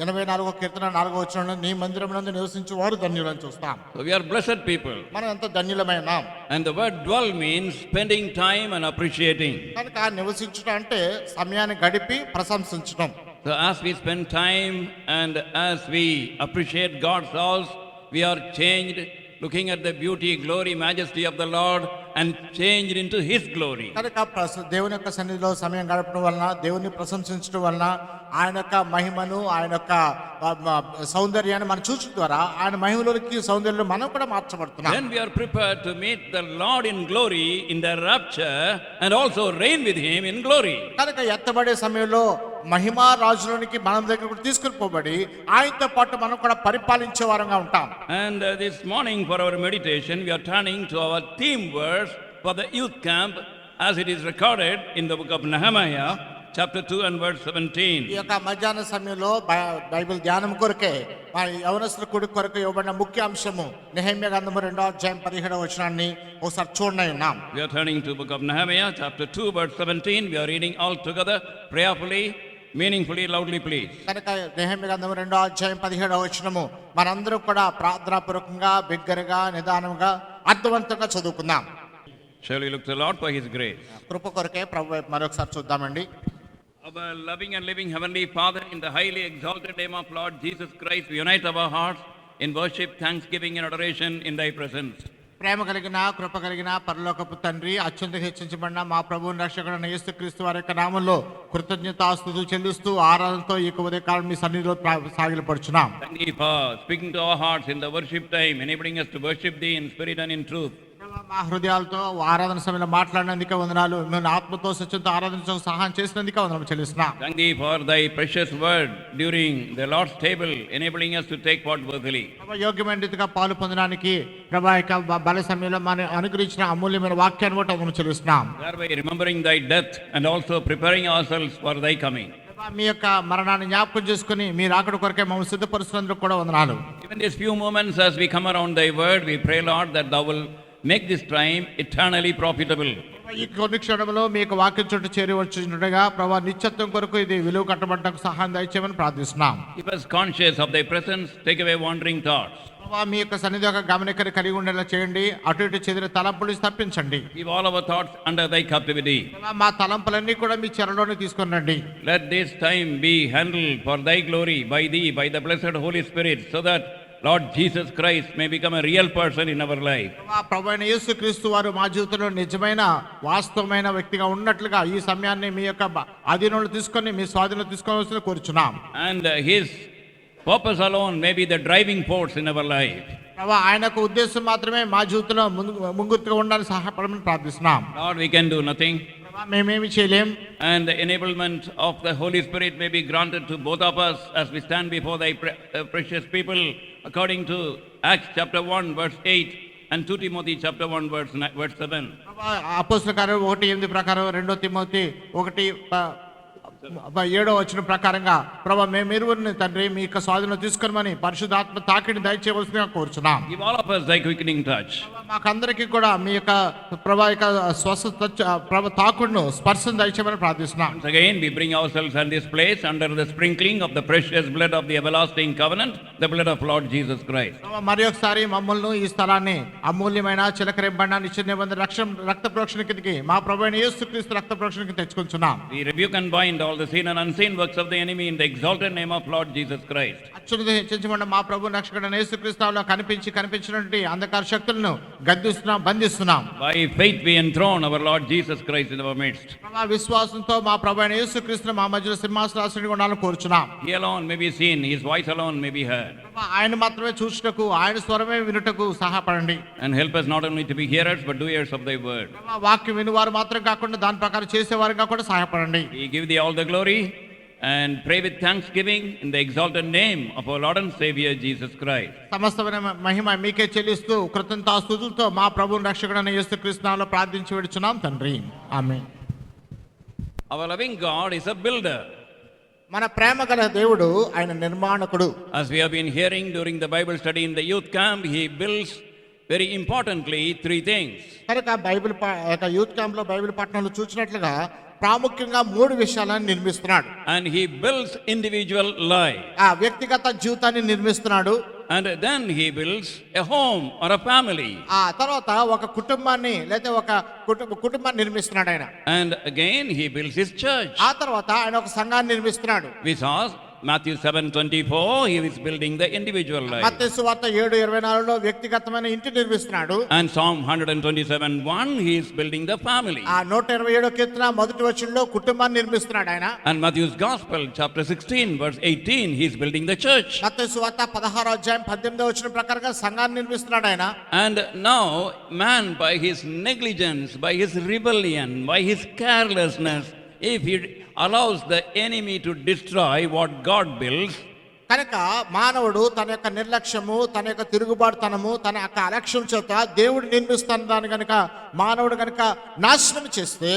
84వ కీర్తన 4వ వచనంలో నీ మందిరమునందు నివసించు వారు ధన్యులని చూస్తాం. So we are blessed people. మనం ఎంత ధన్యులమైన. And the word dwell means spending time and appreciating. కనుక నివసించడం అంటే సమయాన్ని గడిపి ప్రశంసించడం. So as we spend time and as we appreciate God's house, we are changed, looking at the beauty, glory, majesty of the Lord and changed into His glory. కనుక దేవుని యొక్క సన్నిధిలో సమయం గడపడం వలన, దేవుని ప్రశంసించడం వలన ఆయన యొక్క మహిమను, ఆయన యొక్క సౌందర్యాన్ని మనం చూచడం ద్వారా ఆయన మహిమలోకి సౌందర్యంలో మనం కూడా మార్చబడుతున్నాం. Then we are prepared to meet the Lord in glory in the rapture and also reign with Him in glory. కనుక ఎత్తబడే సమయంలో మహిమా రాజులోనికి మనం దగ్గర తీసుకుని పోబడి ఆయనతో పాటు మనం కూడా పరిపాలించే వారంగా ఉంటాం. And this morning for our meditation we are turning to our theme verse for the youth camp as it is recorded in the book of Nehemiah chapter 2 and verse 17. ఈ యొక్క మధ్యాహ్న సమయంలో బైబిల్ ధ్యానం కొరకే మా యవనస్తుల కూడి కొరకు ఇవ్వబడిన ముఖ్య అంశము నెహెమ్యా గ్రంథము 2వ అధ్యాయం 17వ వచనాన్ని ఒకసారి చూడండి ఉన్నాం. We are turning to the book of Nehemiah chapter 2 verse 17. We are reading all together prayerfully, meaningfully, loudly please. కనుక నెహెమ్యా గ్రంథము 2వ అధ్యాయం 17వ వచనము మనందరం కూడా ప్రార్థనాపూర్వకంగా బిగ్గరగా నిదానంగా అర్థవంతంగా చదువుకుందాం. Shall we look to the Lord for His grace? కృప కొరకే ప్రభు వైపు మరొకసారి చూద్దామండి. Our loving and living Heavenly Father, in the highly exalted name of Lord Jesus Christ, we unite our hearts in worship, thanksgiving and adoration in Thy presence. ప్రేమ కలిగిన కృప కలిగిన పరలోకపు తండ్రి, అత్యంత హెచ్చించబడిన మా ప్రభువుని రక్షకుడైన యేసుక్రీస్తు వారి యొక్క నామంలో కృతజ్ఞతాస్తుతులు చెల్లిస్తూ ఆరాధనతో ఈ ఉదయకాలం మీ సన్నిధిలో సాగిలపడుచున్నాం. Thank you for speaking to our hearts in the worship time, enabling us to worship Thee in spirit and in truth. మా హృదయాలతో ఆరాధన సమయంలో మాట్లాడినందుకే వందనాలు. మేము ఆత్మతో సత్యంతో ఆరాధించడానికి సహాయం చేసినందుకే వందనాలు చెల్లిస్తున్నాం. Thank Thee for Thy precious word during the Lord's table, enabling us to take part worthily. యోగ్యమైన రీతిగా పాలు పొందడానికి ప్రభా యొక్క బల సమయంలో మనం అనుగ్రహించిన అమూల్యమైన వాక్యాన్ని కూడా వందనాలు చెల్లిస్తున్నాం. Thereby remembering Thy death and also preparing ourselves for Thy coming. మీ యొక్క మరణాన్ని జ్ఞాపకం చేసుకుని మీ రాకడ కొరకే మమ్మల్ని సిద్ధపరుస్తున్నందుకు కూడా వందనాలు. Even these few moments as we come around Thy word, we pray, Lord, that Thou will make this time eternally profitable. ఈ కొన్ని క్షణంలో మీ యొక్క వాక్యం చుట్టూ చేరి వచ్చినట్టుగా ప్రభా నిత్యత్వం కొరకు ఇది విలువ కట్టబడటకు సహాయం దయచేయమని ప్రార్థిస్తున్నాం. Keep us conscious of Thy presence, take away wandering thoughts. ప్రభా మీ యొక్క సన్నిధి యొక్క గమనికని కలిగి ఉండేలా చేయండి. అటు ఇటు చెదిరి తలంపులు తప్పించండి. Keep all our thoughts under Thy captivity. మా తలంపులన్నీ కూడా మీ చెరలోనే తీసుకొని రండి. Let this time be handled for Thy glory by Thee, by the blessed Holy Spirit, so that Lord Jesus Christ may become a real person in our life. ప్రభువైన యేసుక్రీస్తు వారు మా జీవితంలో నిజమైన వాస్తవమైన వ్యక్తిగా ఉన్నట్లుగా ఈ సమయాన్ని మీ యొక్క అధీనంలో తీసుకొని మీ స్వాధీనంలో తీసుకోవాల్సిన కోరుచున్నాం. And His purpose alone may be the driving force in our life. ప్రభా ఆయన యొక్క ఉద్దేశం మాత్రమే మా జీవితంలో ముంగుర్తుగా ఉండాలని సహాయపడమని ప్రార్థిస్తున్నాం. Lord, we can do nothing. మేమేమి చేయలేం. And the enablement of the Holy Spirit may be granted to both of us as we stand before Thy precious people according to Acts chapter 1 verse 8 and 2 Timothy chapter 1 verse 7. అపోస్తలుల కార్యం 1:8 ప్రకారం 2 Timothy 1:7 వచ్చిన ప్రకారంగా ప్రభా మేమిరువురిని తండ్రి మీ యొక్క స్వాధీనంలో తీసుకొనమని పరిశుద్ధాత్మ తాకిడిని దయచేయవలసిందిగా కోరుచున్నాం. Give all of us Thy quickening touch. మాకందరికీ కూడా మీ యొక్క ప్రభా యొక్క స్వస్థ తాకుడును స్పర్శను దయచేయమని ప్రార్థిస్తున్నాం. Once again we bring ourselves in this place under the sprinkling of the precious blood of the everlasting covenant, the blood of Lord Jesus Christ. మరి ఒకసారి మమ్మల్ని ఈ స్థలాన్ని అమూల్యమైన చిలకరింబడిన నిత్య నిబంధన రక్త ప్రోక్షణ కిందకి మా ప్రభువైన యేసుక్రీస్తు రక్త ప్రోక్షణ కింద తెచ్చుకుంటున్నాం. We rebuke and bind all the seen and unseen works of the enemy in the exalted name of Lord Jesus Christ. అత్యున్నత హెచ్చించబడిన మా ప్రభు రక్షకుడైన యేసుక్రీస్తులో కనిపించినటువంటి అంధకార శక్తులను గద్దిస్తున్నాం, బంధిస్తున్నాం. By faith we enthrone our Lord Jesus Christ in our midst. మా విశ్వాసంతో మా ప్రభువైన యేసుక్రీస్తును మా మధ్యలో సింహాసనాసీనుడిగా ఉండాలని కోరుచున్నాం. He alone may be seen, His voice alone may be heard. ఆయన మాత్రమే చూచుటకు, ఆయన స్వరమే వినుటకు సహాయపడండి. And help us not only to be hearers but doers of Thy word. వాక్యం వినువారు మాత్రం కాకుండా దాని ప్రకారం చేసేవారుగా కూడా సహాయపడండి. We give Thee all the glory and pray with thanksgiving in the exalted name of our Lord and Savior Jesus Christ. సమస్తమైన మహిమ మీకే చెల్లిస్తూ కృతజ్ఞతాస్తుతులతో మా ప్రభువుని రక్షకుడైన యేసుక్రీస్తు నామములో ప్రార్థించి వేడుచున్నాం తండ్రి. ఆమేన్. Our loving God is a builder. మన ప్రేమ గల దేవుడు ఆయన నిర్మాణకుడు. As we have been hearing during the Bible study in the youth camp, He builds very importantly three things. కనుక యూత్ క్యాంప్ లో బైబిల్ పఠనంలో చూసినట్లుగా ప్రాముఖ్యంగా 3 విషయాలను నిర్మిస్తున్నాడు. And he builds individual life. ఆ వ్యక్తిగత జీవితాన్ని నిర్మిస్తున్నాడు. And then he builds a home or a family. ఆ తర్వాత ఒక కుటుంబాన్ని లేదా ఒక కుటుంబాన్ని నిర్మిస్తున్నాడు ఆయన. And again he builds his church. ఆ తర్వాత ఆయన ఒక సంఘాన్ని నిర్మిస్తున్నాడు. We saw Matthew 7:24, he is building the individual life. మత్తయి సువార్త 7:24లో వ్యక్తిగతమైన ఇంటిని నిర్మిస్తున్నాడు. And Psalm 127:1, he is building the family. ఆ 127వ కీర్తన మొదటి వచనంలో కుటుంబాన్ని నిర్మిస్తున్నాడు ఆయన. And Matthew's Gospel, chapter 16, verse 18, he is building the church. మత్తయి సువార్త 16వ అధ్యాయం 18వ వచనం ప్రకారంగా సంఘాన్ని నిర్మిస్తున్నాడు ఆయన. And now, man by his negligence, by his rebellion, by his carelessness, if he allows the enemy to destroy what God builds, కనుక మానవుడు తన యొక్క నిర్లక్ష్యము, తన యొక్క తిరుగుబాటుతనము, తన యొక్క అలక్ష్యం చేత దేవుడు నిర్మిస్తున్న దాన్ని కనుక మానవుడు కనుక నాశనం చేస్తే,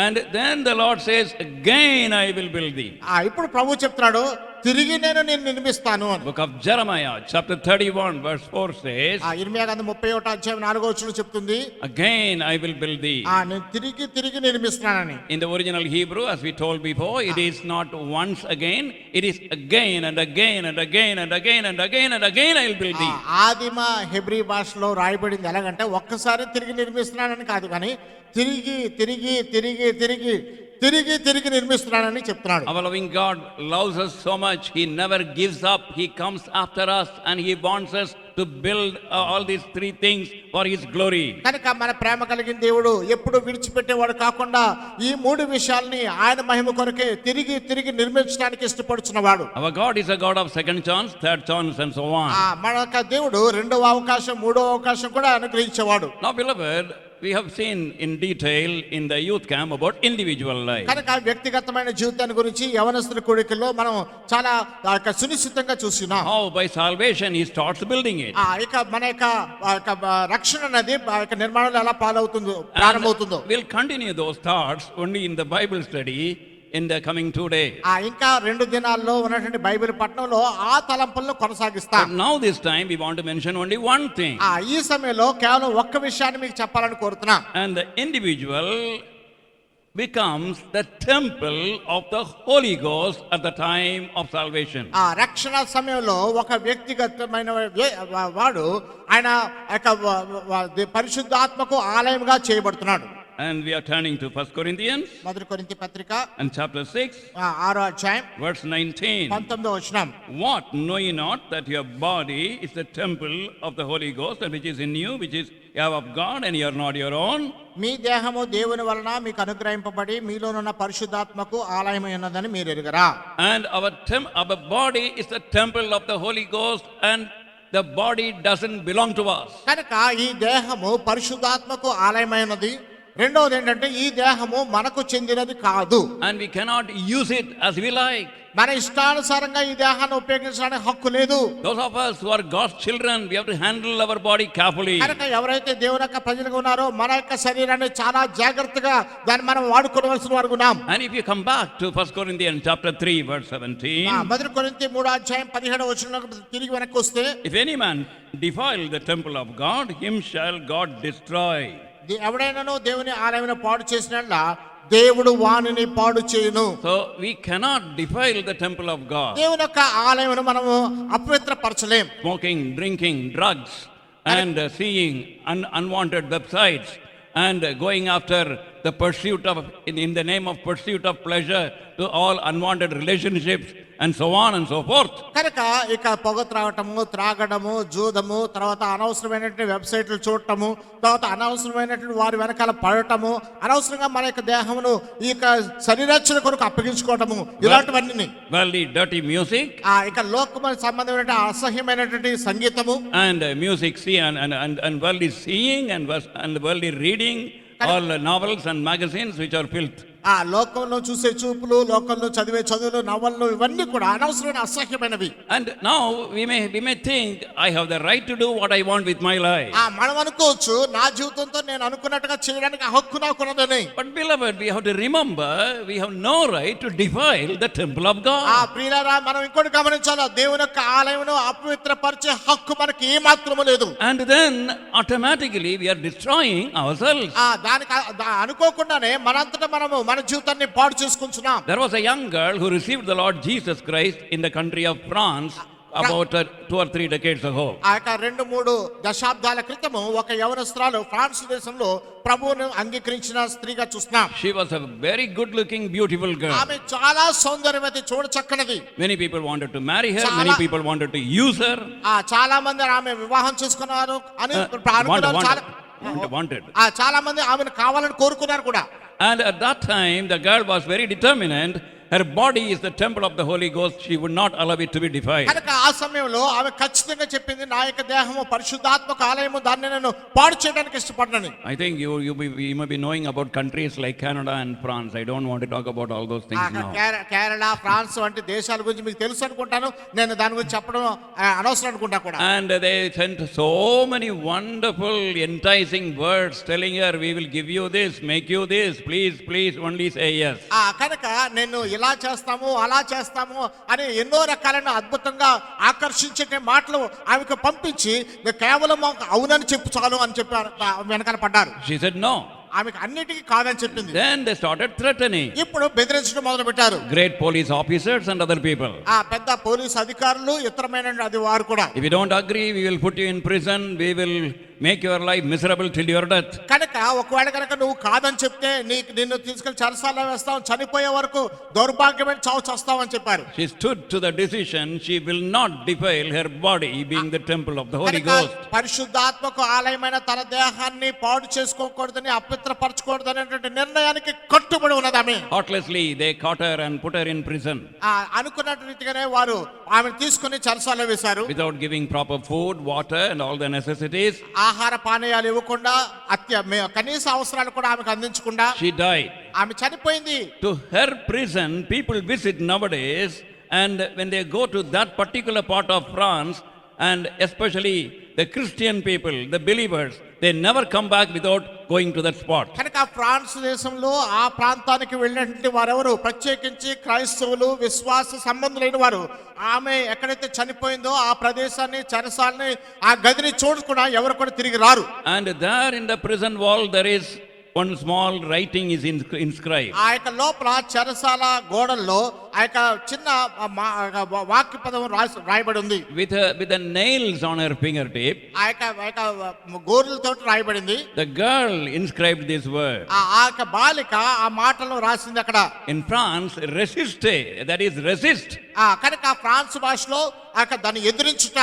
and then the Lord says, again I will build thee. ఇప్పుడు ప్రభు చెప్తున్నాడు, తిరిగి నేను నిన్ను నిర్మిస్తాను అని. Book of Jeremiah, chapter 31, verse 4 says, ఇర్మియా గ్రంథం 31వ అధ్యాయం 4వ వచనం చెప్తుంది, again I will build thee. నేను తిరిగి నిర్మిస్తానని. In the original Hebrew, as we told before, it is not once again, it is again and again and again and again and again and again I will build thee. ఆదిమ Hebrew భాషలో రాయబడింది ఎలాగంటే ఒక్కసారి తిరిగి నిర్మిస్తున్నానని కాదు, కానీ తిరిగి తిరిగి తిరిగి తిరిగి తిరిగి తిరిగి నిర్మిస్తున్నానని చెప్తున్నాడు. Our loving God loves us so much, he never gives up, he comes after us and he wants us to build all these 3 things for his glory. కనుక మన ప్రేమ కలిగిన దేవుడు ఎప్పుడు విడిచిపెట్టేవాడు కాకుండా ఈ 3 విషయాల్ని ఆయన మహిమ కొరకే తిరిగి తిరిగి నిర్మించడానికి ఇష్టపడుచున్నవాడు. Our God is a God of second chance, third chance and so on. మన యొక్క దేవుడు రెండవ అవకాశం, మూడవ అవకాశం కూడా అనుగ్రహించేవాడు. Now beloved, we have seen in detail in the youth camp about individual life. కనుక వ్యక్తిగతమైన జీవితాన్ని గురించి యవనస్తుల కూడికల్లో మనం చాలా సునిశ్చితంగా చూస్తున్నాం. How by salvation he starts building it. ఇక మన యొక్క రక్షణ అనేది నిర్మాణంలో ఎలా ప్రారంభమవుతుందో. We'll continue those thoughts only in the Bible study in the coming 2 days. ఇంకా 2 దినాల్లో ఉన్నటువంటి బైబిల్ పఠనంలో ఆ తలంపులను కొనసాగిస్తాం. But now this time we want to mention only one thing. ఈ సమయంలో కేవలం ఒక్క విషయాన్ని మీకు చెప్పాలని కోరుతున్నా. And the individual becomes the temple of the Holy Ghost at the time of salvation. రక్షణ సమయంలో ఒక వ్యక్తిగతమైన వాడు ఆయన పరిశుద్ధాత్మకు ఆలయంగా చేయబడుతున్నాడు. And we are turning to 1 Corinthians. మొదటి కొరింథీ పత్రిక And chapter 6. 6వ అధ్యాయం Verse 19. 19వ వచనం. What, know ye not that your body is the temple of the Holy Ghost, and which is in you, which is you have of God, and you are not your own? మీ దేహము దేవుని వలన మీకు అనుగ్రహింపబడి మీలోనున్న పరిశుద్ధాత్మకు ఆలయమై ఉన్నదని మీరు ఎరుగరా? And our body is the temple of the Holy Ghost, and the body doesn't belong to us. కనుక ఈ దేహము పరిశుద్ధాత్మకు ఆలయమై ఉన్నది. రెండవది ఏంటంటే ఈ దేహము మనకు చెందినది కాదు. And we cannot use it as we like. మన ఇష్టానుసారంగా ఈ దేహాన్ని ఉపయోగించడానికి హక్కు లేదు. Those of us who are God's children, we have to handle our body carefully. కనుక ఎవరైతే దేవుని యొక్క ప్రజలుగా ఉన్నారో మన యొక్క శరీరాన్ని చాలా జాగ్రత్తగా దాన్ని మనం వాడుకోవాల్సిన వారు ఉన్నాం. And if you come back to 1 Corinthians chapter 3 verse 17, మొదటి కొరింథీ 3వ అధ్యాయం 17వ వచనంలోకి తిరిగి వెనక్కి వస్తే, if any man defile the temple of God, him shall God destroy. ఎవడైనాను దేవుని ఆలయమును పాడు చేసినట్ల దేవుడు వానిని పాడు చేయును. So we cannot defile the temple of God. దేవుని యొక్క ఆలయమును మనము అపవిత్రపరచలేం. Smoking, drinking, drugs, and seeing unwanted websites, and going after the pursuit of, in the name of pursuit of pleasure, to all unwanted relationships, and so on and so forth. కనుక ఇక పొగ త్రాగటము, త్రాగడము, జూదము, తర్వాత అనవసరమైనటువంటి వెబ్సైట్లు చూడటము, తర్వాత అనవసరమైనటువంటి వారి వెనకాల పడటము, అనవసరంగా మన యొక్క దేహమును ఈ యొక్క శరీరరక్షణ కొరకు అప్పగించుకోవటము, ఇలాంటివన్నీ. Worldly dirty music. ఇక లోకమైన సంబంధమైన అసహ్యమైనటువంటి సంగీతము, and music, see, and worldly seeing, and worldly reading, all novels and magazines which are filth. లోకంలో చూసే చూపులు, లోకంలో చదివే చదువులు, నవళ్ళు, ఇవన్నీ కూడా అనవసరమైన అసహ్యమైనవి. And now we may think I have the right to do what I want with my life. మనం అనుకోవచ్చు నా జీవితంతో నేను అనుకున్నట్టుగా చేయడానికి హక్కు నాకున్నదని. But beloved, we have to remember we have no right to defile the temple of God. ప్రియులారా, మనం ఇంకోటి గమనించాలి, దేవుని యొక్క ఆలయమును అపవిత్రపరిచే హక్కు మనకి ఏ మాత్రము లేదు. And then automatically we are destroying ourselves. దానికి అనుకోకుండానే మనంతటా మనము మన జీవితాన్ని పాడు చేసుకుంటున్నాం. There was a young girl who received the Lord Jesus Christ in the country of France about 2 or 3 decades ago. ఆ యొక్క 2-3 దశాబ్దాల క్రితము ఒక యవనస్తురాలు ఫ్రాన్స్ దేశంలో ప్రభువును అంగీకరించిన స్త్రీగా చూస్తున్నాం. She was a very good looking, beautiful girl. ఆమె చాలా సౌందర్యవతి, చూడ చక్కనిది. Many people wanted to marry her, చాలా- many people wanted to use her. చాలా మంది ఆమె వివాహం చేసుకున్నారు అని అనుకున్నారు. Wanted. చాలా మంది ఆమెను కావాలని కోరుకున్నారు కూడా. And at that time, the girl was very determined. Her body is the temple of the Holy Ghost. She would not allow it to be defiled. కనుక ఆ సమయంలో ఆమె ఖచ్చితంగా చెప్పింది, నా యొక్క దేహము పరిశుద్ధాత్మక ఆలయము, దాన్ని నేను పాడు చేయడానికి ఇష్టపడనని. I think you may be knowing about countries like Canada and France. I don't want to talk about all those things now. Kerala, France వంటి దేశాల గురించి మీకు తెలుసు అనుకుంటాను. నేను దాని గురించి చెప్పడం అనవసరం అనుకుంటా కూడా. And they sent so many wonderful, enticing words telling her, we will give you this, make you this, please only say yes. కనుక నేను ఇలా చేస్తాము, అలా చేస్తాము అని ఎన్నో రకాలైన అద్భుతంగా ఆకర్షించే మాటలు ఆమెకు పంపించి కేవలం అవునని చెప్పు చాలు అని చెప్పి వెనకాల పడ్డారు. She said no. ఆమెకు అన్నిటికీ కాదని చెప్పింది. Then they started threatening. ఇప్పుడు బెదిరించడం మొదలు పెట్టారు. Great police officers and other people. పెద్ద పోలీస్ అధికారులు, ఇతరమైన అది వారు కూడా. If you don't agree, we will put you in prison. We will make your life miserable till your death. కనుక ఒకవేళ కనుక నువ్వు కాదని చెప్తే నిన్ను తీసుకెళ్లి చెరసాలలో వేస్తాం, చనిపోయే వరకు దౌర్భాగ్యమైన చావు చేస్తావు అని చెప్పారు. She stood to the decision she will not defile her body being the temple of the Holy Ghost. పరిశుద్ధాత్మక ఆలయమైన తన దేహాన్ని పాడు చేసుకోకూడదని, అపవిత్రపరచకూడదనేటువంటి నిర్ణయానికి కట్టుబడి ఉన్నది ఆమె. Heartlessly they caught her and put her in prison. అనుకున్నట్టు రీతిగానే వారు ఆమెను తీసుకుని చెరసాలలో వేశారు. Without giving proper food, water and all the necessities. ఆహార పానీయాలు ఇవ్వకుండా, కనీస అవసరాలు కూడా ఆమెకు అందించకుండా She died. ఆమె చనిపోయింది. To her prison people visit nowadays, and when they go to that particular part of France, and especially the Christian people, the believers, they never come back without going to that spot. కనుక France దేశంలో ఆ ప్రాంతానికి వెళ్ళినటువంటి వారెవరు, ప్రత్యేకించి క్రైస్తవులు, విశ్వాస సంబంధులైన వారు, ఆమె ఎక్కడైతే చనిపోయిందో ఆ ప్రదేశాన్ని, చెరసాలని, ఆ గదిని చూడకుండా ఎవరు కూడా తిరిగి రారు. And there in the prison wall there is one small writing is inscribed. ఆ యొక్క లోపల చెరసాల గోడల్లో ఆ యొక్క చిన్న వాక్య పదం రాయబడి ఉంది. With the nails on her fingertip. ఆ యొక్క గోర్లతో రాయబడింది. The girl inscribed this word. ఆ యొక్క బాలిక ఆ మాటలను రాసింది అక్కడ. In France, resiste, that is resist. కనుక ఫ్రాన్స్ భాషలో దాన్ని ఎదిరించుట.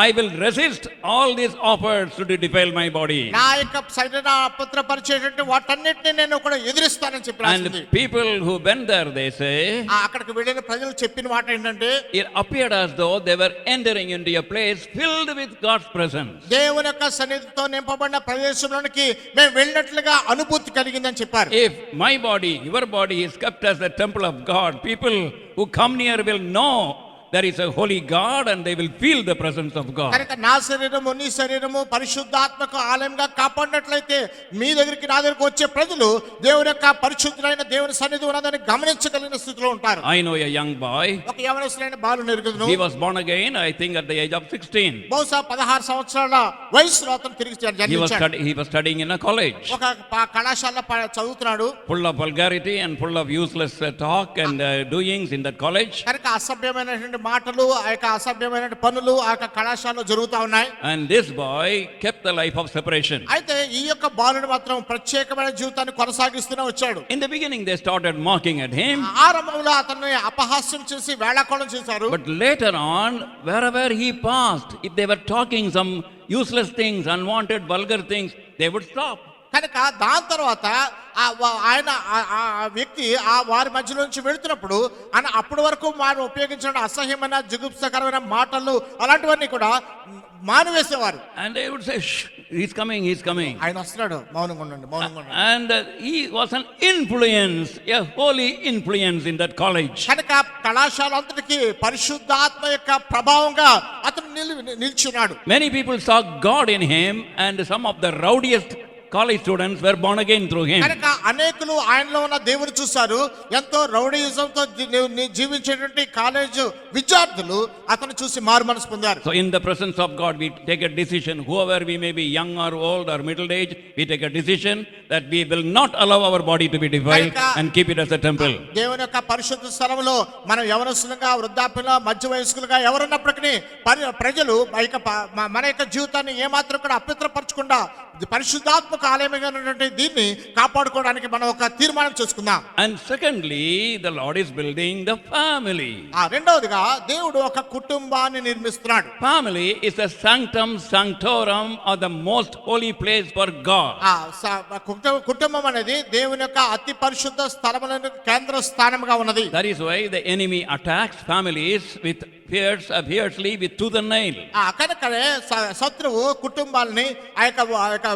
I will resist all these offers to defile my body. నా యొక్క శరీరాన్ని అపవిత్రపరిచేటువంటి వాటన్నిటిని నేను కూడా ఎదిరిస్తానని చెప్పి రాసింది. And people who went there, they say, అక్కడికి వెళ్ళిన ప్రజలు చెప్పిన మాట ఏంటంటే, it appeared as though they were entering into a place filled with God's presence. దేవుని యొక్క సన్నిధితో నింపబడిన ప్రదేశంలోనికి మేము వెళ్ళినట్లుగా అనుభూతి కలిగిందని చెప్పారు. If my body, your body is kept as the temple of God, people who come near will know there is a holy God and they will feel the presence of God. కనుక నా శరీరము, నీ శరీరము పరిశుద్ధాత్మక ఆలయంగా కాపాడినట్లయితే మీ దగ్గరికి, నా దగ్గరికి వచ్చే ప్రజలు దేవుని యొక్క పరిశుద్ధులైన దేవుని సన్నిధి ఉన్నదని గమనించగలిగిన స్థితిలో ఉంటారు. I know a young boy. ఒక యవనస్తుడైన బాలుని ఎరుగుదును. He was born again, I think at the age of 16. బహుశా 16 సంవత్సరాల వయసులో అతను తిరిగి జన్మించాడు. He was studying in a college. ఒక కళాశాలలో చదువుతున్నాడు. Full of vulgarity and full of useless talk and doings in that college. కనుక అసభ్యమైనటువంటి మాటలు, ఆ యొక్క అసభ్యమైన పనులు ఆ యొక్క కళాశాలలో జరుగుతూ ఉన్నాయి. And this boy kept the life of separation. అయితే ఈ యొక్క బాలుడు మాత్రం ప్రత్యేకమైన జీవితాన్ని కొనసాగిస్తూనే వచ్చాడు. In the beginning they started mocking at him. ఆరంభంలో అతన్ని అపహాస్యం చేసి వేళాకోళం చేశారు. But later on, wherever he passed, if they were talking some useless things, unwanted vulgar things, they would stop. కనుక దాని తర్వాత ఆయన ఆ వ్యక్తి వారి మధ్యలో నుంచి వెళుతున్నప్పుడు అప్పటి వరకు వారు ఉపయోగించిన అసహ్యమైన, జుగుప్సకరమైన మాటలు అలాంటివన్నీ కూడా మానివేసేవారు. And they would say, shh, he's coming. ఆయన వస్తున్నాడు, మౌనంగా ఉండండి, మౌనంగా ఉండండి. And he was an influence, a holy influence in that college. కనుక కళాశాల అంతటికి పరిశుద్ధాత్మ యొక్క ప్రభావంగా అతను నిలిచున్నాడు. Many people saw God in him, and some of the rowdiest college students were born again through him. కనుక అనేకులు ఆయనలో ఉన్న దేవుని చూశారు. ఎంతో రౌడీయిజంతో జీవించేటువంటి కాలేజ్ విద్యార్థులు అతను చూసి మారు మనసు పొందారు. So in the presence of God, we take a decision, whoever we may be, young or old or middle age, we take a decision that we will not allow our body to be defiled and keep it as a temple. దేవుని యొక్క పరిశుద్ధ స్థలములో మనం యవనస్తులుగా, వృద్ధాప్యంలో, మధ్య వయస్కులుగా ఎవరున్నప్పటికీ ప్రజలు మన యొక్క జీవితాన్ని ఏమాత్రం కూడా అపవిత్రపరచకుండా పరిశుద్ధాత్మక ఆలయంగా ఉన్నటువంటి దీన్ని కాపాడుకోవడానికి మనం ఒక తీర్మానం చేసుకుందాం. And secondly, the Lord is building the family. రెండవదిగా దేవుడు ఒక కుటుంబాన్ని నిర్మిస్తున్నాడు. Family is a sanctum sanctorum or the most holy place for God. కుటుంబం అనేది దేవుని యొక్క అతి పరిశుద్ధ స్థలములకు కేంద్ర స్థానంగా ఉన్నది. That is why the enemy attacks families with fiercely with tooth and nail. కనుకనే శత్రువు కుటుంబాలని ఆ యొక్క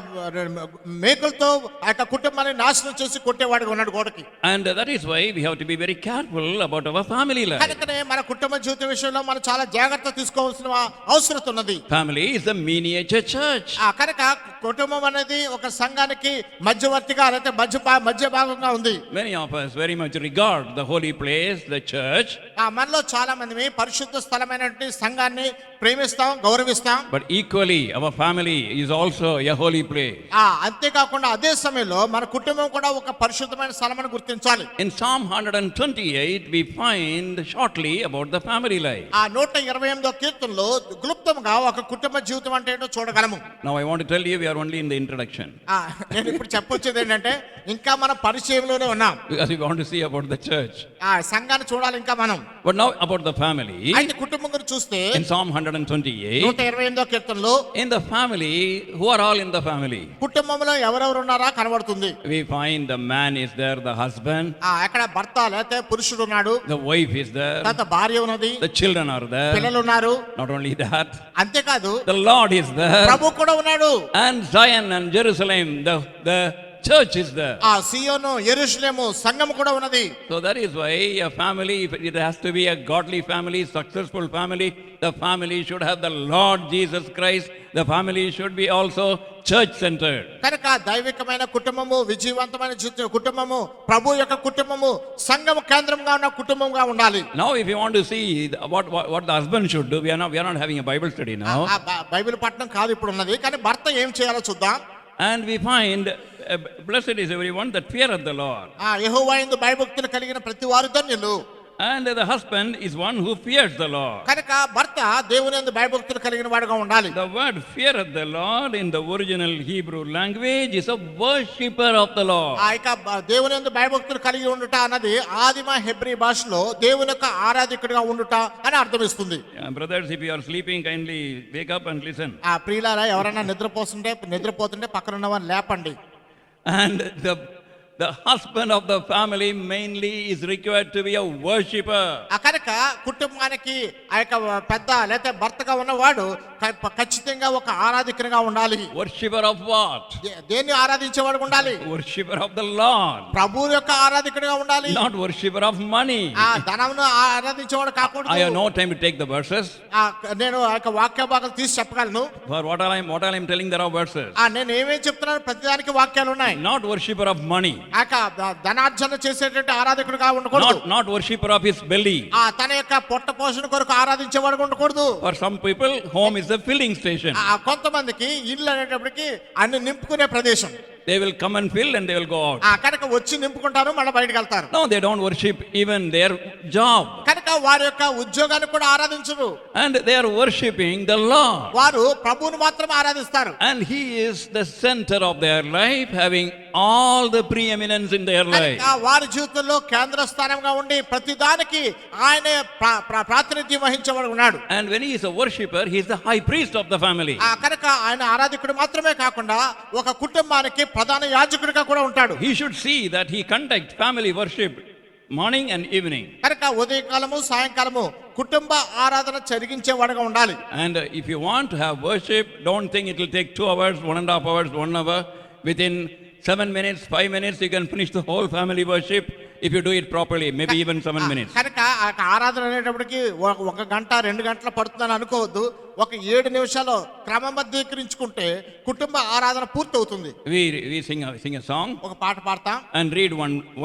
మేకులతో ఆ యొక్క కుటుంబాన్ని నాశనం చేసి కొట్టేవాడుగా ఉన్నాడు గోడకి. And that is why we have to be very careful about our family life. కనుకనే మన కుటుంబ జీవిత విషయంలో మనం చాలా జాగ్రత్త తీసుకోవాల్సిన అవసరం ఉన్నది. Family is the miniature church. కనుక కుటుంబం అనేది ఒక సంఘానికి మధ్యవర్తిగా లేకపోతే మధ్య భాగంగా ఉంది. Many of us very much regard the holy place, the church. మనలో చాలా మంది పరిశుద్ధ స్థలమైనటువంటి సంఘాన్ని ప్రేమిస్తాం, గౌరవిస్తాం. But equally our family is also a holy place. అంతేకాకుండా అదే సమయంలో మన కుటుంబం కూడా ఒక పరిశుద్ధమైన స్థలమని గుర్తించాలి. In Psalm 128 we find shortly about the family life. 128వ కీర్తనలో క్లుప్తంగా ఒక కుటుంబ జీవితం అంటే ఏంటో చూడగలము. Now I want to tell you, we are only in the introduction. నేను ఇప్పుడు చెప్పొచ్చేది ఏంటంటే ఇంకా మన పరిచయంలోనే ఉన్నాం. Because we want to see about the church. సంఘాన్ని చూడాలి ఇంకా మనం. But now about the family. అయితే కుటుంబం గురించి చూస్తే in Psalm 128 128వ కీర్తనలో in the family, who are all in the family? కుటుంబంలో ఎవరెవరు ఉన్నారా కనబడుతుంది. We find the man is there, the husband. అక్కడ భర్త లేకపోతే పురుషుడు ఉన్నాడు. The wife is there. తర్వాత భార్య ఉన్నది. The children are there. పిల్లలు ఉన్నారు. Not only that, అంతేకాదు the Lord is there. ప్రభు కూడా ఉన్నాడు. And Zion and Jerusalem, the church is there. సియోను, యెరూషలేము సంఘం కూడా ఉన్నది. So that is why a family, it has to be a godly family, successful family. The family should have the Lord Jesus Christ. The family should be also church centered. కనుక దైవికమైన కుటుంబము, విజయవంతమైన కుటుంబము, ప్రభు యొక్క కుటుంబము సంఘం కేంద్రంగా ఉన్న కుటుంబంగా ఉండాలి. Now if you want to see what the husband should do, we are not having a Bible study now. Bible పఠనం కాదు ఇప్పుడు ఉన్నది, కానీ భర్త ఏం చేయాలో చూద్దాం. And we find blessed is everyone that feareth the Lord. యెహోవా యందు భయభక్తులు కలిగిన ప్రతి వారు ధన్యులు. And the husband is one who fears the Lord. కనుక భర్త దేవుని యందు భయభక్తులు కలిగిన వాడుగా ఉండాలి. The word feareth the Lord in the original Hebrew language is a worshipper of the Lord. దేవుని యందు భయభక్తులు కలిగి ఉండుట అన్నది ఆదిమ హెబ్రీ భాషలో దేవుని యొక్క ఆరాధకుడిగా ఉండుట అని అర్థమిస్తుంది. Brothers, if you are sleeping, kindly wake up and listen. ప్రియులారా, ఎవరైనా నిద్రపోతుంటే పక్కన ఉన్నవారిని లేపండి. And the husband of the family mainly is required to be a worshipper. కనుక కుటుంబానికి ఆ యొక్క పెద్ద లేకపోతే భర్తగా ఉన్నవాడు ఖచ్చితంగా ఒక ఆరాధకునిగా ఉండాలి. Worshipper of what? దేన్ని ఆరాధించేవాడు ఉండాలి? Worshipper of the Lord. ప్రభువు యొక్క ఆరాధకునిగా ఉండాలి. Not worshipper of money. ధనమును ఆరాధించేవాడు కాకూడదు. I have no time to take the verses. నేను ఆ యొక్క వాక్య భాగాలు తీసి చెప్పగలను. For what I am telling, there are verses. నేను ఏమేం చెప్తున్నాను ప్రతిదానికి వాక్యాలు ఉన్నాయి. Not worshipper of money. ధనార్జన చేసేటువంటి ఆరాధకుడుగా ఉండకూడదు. Not worshipper of his belly. తన యొక్క పొట్ట పోషణ కొరకు ఆరాధించేవాడు ఉండకూడదు. For some people, home is a filling station. కొంతమందికి ఇల్లు అనేటప్పటికి అన్ని నింపుకునే ప్రదేశం. They will come and fill and they will go out. కనుక వచ్చి నింపుకుంటారు, మళ్ళీ బయటకు వెళ్తారు. No, they don't worship even their job. కనుక వారి యొక్క ఉద్యోగాన్ని కూడా ఆరాధించరు. And they are worshiping the Lord. వారు ప్రభువును మాత్రమే ఆరాధిస్తారు. And he is the center of their life, having all the preeminence in their life. వారి జీవితంలో కేంద్ర స్థానంగా ఉండి ప్రతిదానికి ఆయనే ప్రాతినిధ్యం వహించేవాడు ఉన్నాడు. And when he is a worshipper, he is the high priest of the family. కనుక ఆయన ఆరాధకుడు మాత్రమే కాకుండా ఒక కుటుంబానికి ప్రధాన యాజకుడిగా కూడా ఉంటాడు. He should see that he conducts family worship morning and evening. కనుక ఉదయకాలము సాయంకాలము కుటుంబ ఆరాధన జరిగించేవాడుగా ఉండాలి. And if you want to have worship, don't think it will take 2 hours, 1.5 hours, 1 hour. Within 7 minutes, 5 minutes, you can finish the whole family worship. If you do it properly, maybe even 7 minutes. కనుక ఆరాధన అనేటప్పటికి 1 గంట 2 గంటలు పడుతుందని అనుకోవద్దు. ఒక 7 నిమిషాలు క్రమబద్ధీకరించుకుంటే కుటుంబ ఆరాధన పూర్తి అవుతుంది. We sing a song ఒక పాట పాడతాం and read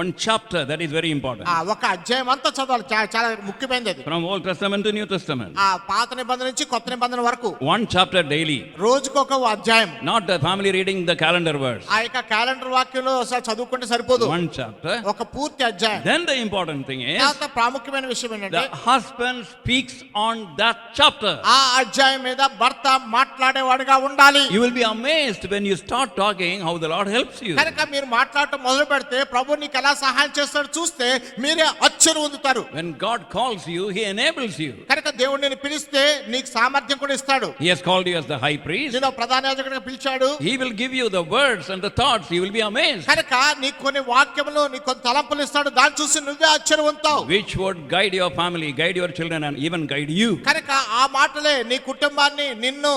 one chapter that is very important. ఒక అధ్యాయం అంతా చదవాలి, చాలా ముఖ్యమైనది అది. From Old Testament to New Testament. పాత నిబంధన నుంచి కొత్త నిబంధన వరకు One chapter daily. రోజుకొక అధ్యాయం. Not the family reading the calendar verse. ఆ యొక్క క్యాలెండర్ వాక్యంలో చదువుకుంటే సరిపోదు. One chapter. ఒక పూర్తి అధ్యాయం. Then the important thing is ప్రాముఖ్యమైన విషయం ఏంటంటే the husband speaks on that chapter. ఆ అధ్యాయం మీద భర్త మాట్లాడేవాడుగా ఉండాలి. You will be amazed when you start talking how the Lord helps you. కనుక మీరు మాట్లాడటం మొదలు పెడితే ప్రభు నీకు ఎలా సహాయం చేస్తాడో చూస్తే మీరే ఆశ్చర్యం పొందుతారు. When God calls you, He enables you. కనుక దేవుడు నిన్ను పిలిస్తే నీకు సామర్థ్యం కూడా ఇస్తాడు. He has called you as the high priest. నిన్ను ప్రధాన యాజకుడిగా పిలిచాడు. He will give you the words and the thoughts. You will be amazed. కనుక నీకు కొన్ని వాక్యములు, నీకు కొన్ని తలంపులు ఇస్తాడు. దాన్ని చూసి నువ్వే ఆశ్చర్యం పొందుతావు. Which would guide your family, guide your children, and even guide you. కనుక ఆ మాటలే నీ కుటుంబాన్ని నిన్ను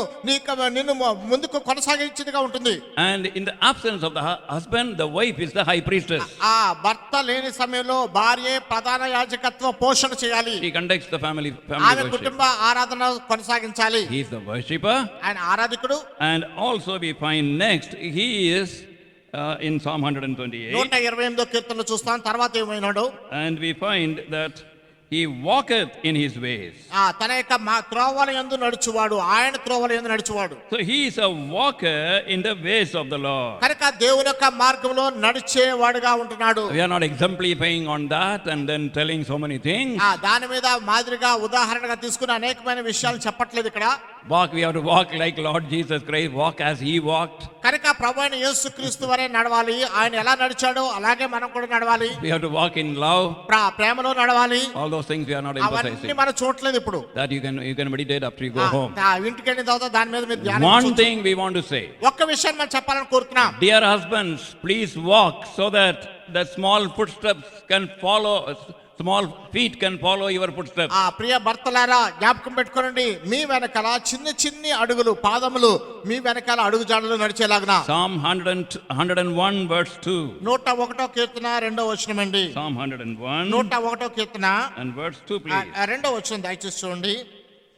ముందుకు కొనసాగించేదిగా ఉంటుంది. And in the absence of the husband, the wife is the high priestess. ఆ భర్త లేని సమయంలో భార్యే ప్రధాన యాజకత్వ పోషణ చేయాలి. She conducts the family ఆమె worship. కుటుంబ ఆరాధన కొనసాగించాలి. He is the worshipper. ఆయన ఆరాధకుడు. And also we find next, he is in Psalm 128. 128వ కీర్తనలో చూస్తాం. తర్వాత ఏమైనాడు? And we find that he walketh in his ways. తన యొక్క త్రోవల యందు నడుచువాడు, ఆయన త్రోవల యందు నడుచువాడు. So he is a walker in the ways of the Lord. కనుక దేవుని యొక్క మార్గంలో నడిచేవాడుగా ఉంటున్నాడు. We are not exemplifying on that and then telling so many things. దాని మీద మాదిరిగా ఉదాహరణగా తీసుకుని అనేకమైన విషయాలు చెప్పట్లేదు ఇక్కడ. We have to walk like Lord Jesus Christ, walk as he walked. కనుక ప్రభువైన యేసుక్రీస్తు వలె నడవాలి. ఆయన ఎలా నడిచాడో అలాగే మనం కూడా నడవాలి. We have to walk in love. ప్రేమలో నడవాలి. All those things we are not emphasizing. అవన్నీ మనం చూడట్లేదు ఇప్పుడు. That you can meditate after you go home. ఇంటికి వెళ్ళిన తర్వాత దాని మీద మీరు ధ్యానం One thing we want to say. ఒక్క విషయం మనం చెప్పాలని కోరుతున్నాం. Dear husbands, please walk so that the small footsteps can follow. Small feet can follow your footsteps. ప్రియ భర్తలారా జ్ఞాపకం పెట్టుకోండి, మీ వెనకాల చిన్ని అడుగులు, పాదములు మీ వెనకాల అడుగు జాడలు నడిచేలాగా. Psalm 101 verse 2. 101వ కీర్తన 2వ వచనం అండి. Psalm 101 101వ Keerthana and verse 2 please. 2వ వచనం దయచేసి చూడండి.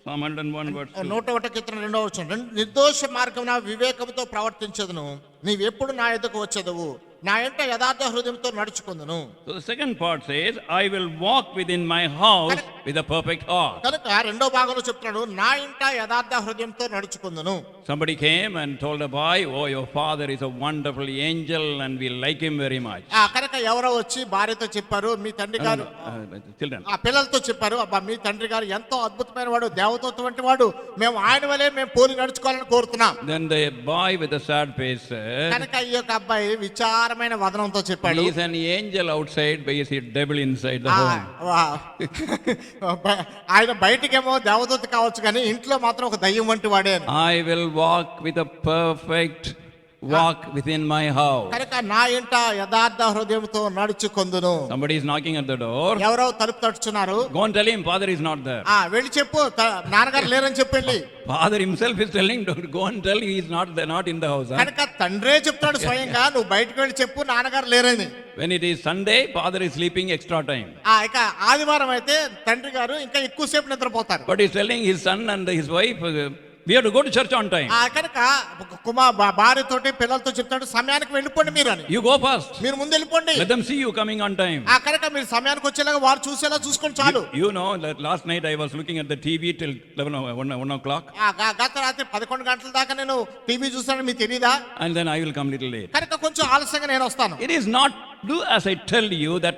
Psalm 101 verse 2. 101వ కీర్తన 2వ వచనం. నిర్దోష మార్గమున వివేకముతో ప్రవర్తించదును, నీవెప్పుడు నా ఎదుకు వచ్చేదవు, నా ఎంట యథార్థ హృదయంతో నడుచుకుందును. So the second part says, I will walk within my house with a perfect heart. కనుక రెండో భాగంలో చెప్తున్నాడు, నా ఇంట యథార్థ హృదయంతో నడుచుకుందును. Somebody came and told a boy, oh, your father is a wonderful angel and we like him very much. కనుక ఎవరో వచ్చి భార్యతో చెప్పారు, మీ తండ్రి గారు, Children. పిల్లలతో చెప్పారు, అబ్బా మీ తండ్రి గారు ఎంతో అద్భుతమైన వాడు, దేవదూత వంటి వాడు, మేము ఆయన వలే మేము పోలి నడుచుకోవాలని కోరుతున్నాం. Then the boy with a sad face said, కనుక ఈ యొక్క అబ్బాయి విచారమైన వదనంతో చెప్పాడు, he is an angel outside, but he is a devil inside the home. ఆయన బయటికేమో దేవదూత కావచ్చు కానీ ఇంట్లో మాత్రం ఒక దయ్యం వంటి వాడే. I will walk with a perfect walk within my house. కనుక నా ఇంట యథార్థ హృదయంతో నడుచుకొందును. Somebody is knocking at the door. ఎవరో తలుపు తట్టుచున్నారు. Go and tell him father is not there. వెళ్ళి చెప్పు నాన్నగారు లేరని చెప్పండి. Father himself is telling, don't go and tell he is not in the house. కనుక తండ్రే చెప్తాడు స్వయంగా, నువ్వు బయటకు వెళ్ళి చెప్పు నాన్నగారు లేరని. When it is Sunday, father is sleeping extra time. ఇక ఆదివారం అయితే తండ్రి గారు ఇంకా ఎక్కువసేపు నిద్రపోతారు. But he is telling his son and his wife, we have to go to church on time. కనుక భార్యతోటి పిల్లలతో చెప్తాడు, సమయానికి వెళ్ళిపోండి మీరు అని. You go first. మీరు ముందు వెళ్ళిపోండి. Let them see you coming on time. కనుక మీరు సమయానికి వచ్చేలాగా వారు చూసేలా చూసుకోండి చాలు. You know that last night I was looking at the TV till 1 o'clock. గత రాత్రి 11 గంటల దాకా నేను టీవీ చూస్తాను, మీకు తెలీదా? And then I will come little late. కనుక కొంచెం ఆలస్యంగా నేను వస్తాను. It is not do as I tell you, that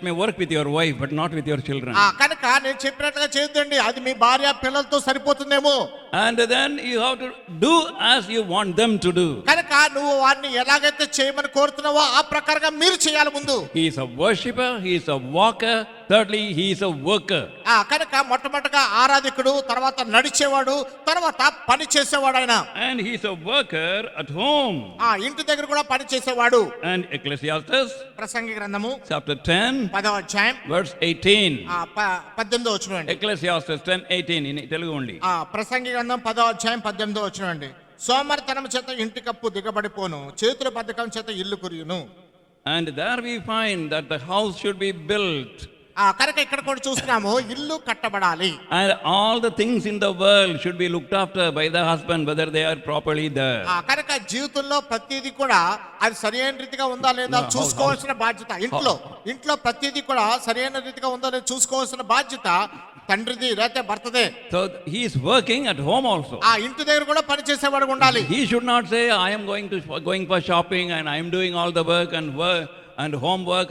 may work with your wife but not with your children. కనుక నేను చెప్పినట్లుగా చేయొద్దండి, అది మీ భార్య పిల్లలతో సరిపోతుందేమో. And then you have to do as you want them to do. కనుక నువ్వు వారిని ఎలాగైతే చేయమని కోరుతున్నావో ఆ ప్రకారంగా మీరు చేయాలి ముందు. He is a worshipper, he is a walker, thirdly he is a worker. కనుక మొట్టమొదటిగా ఆరాధకుడు, తర్వాత నడిచేవాడు, తర్వాత పని చేసేవాడు ఆయన. And he is a worker at home. ఇంటి దగ్గర కూడా పని చేసేవాడు. And Ecclesiastes ప్రసంగి గ్రంథము chapter 10 10వ అధ్యాయం verse 18. 18వ వచనం అండి. Ecclesiastes 10:18 in Telugu only. ప్రసంగి గ్రంథం 10వ అధ్యాయం 18వ వచనం అండి. సోమరితనం చేత ఇంటి కప్పు దిగబడిపోను, చేతుల బద్ధకం చేత ఇల్లు కురియును. And there we find that the house should be built కనుక ఇక్కడ కూడా చూస్తున్నాము ఇల్లు కట్టబడాలి. And all the things in the world should be looked after by the husband, whether they are properly there. కనుక జీవితంలో ప్రతిదీ కూడా అది సరైన రీతిగా ఉందా లేదా చూసుకోవాల్సిన బాధ్యత ఇంట్లో ప్రతిదీ కూడా సరైన రీతిగా ఉందా లేదా చూసుకోవాల్సిన బాధ్యత తండ్రిది లేకపోతే భర్తదే. So he is working at home also. ఇంటి దగ్గర కూడా పని చేసేవాడు ఉండాలి. He should not say, I am going for shopping and I am doing all the work and homework,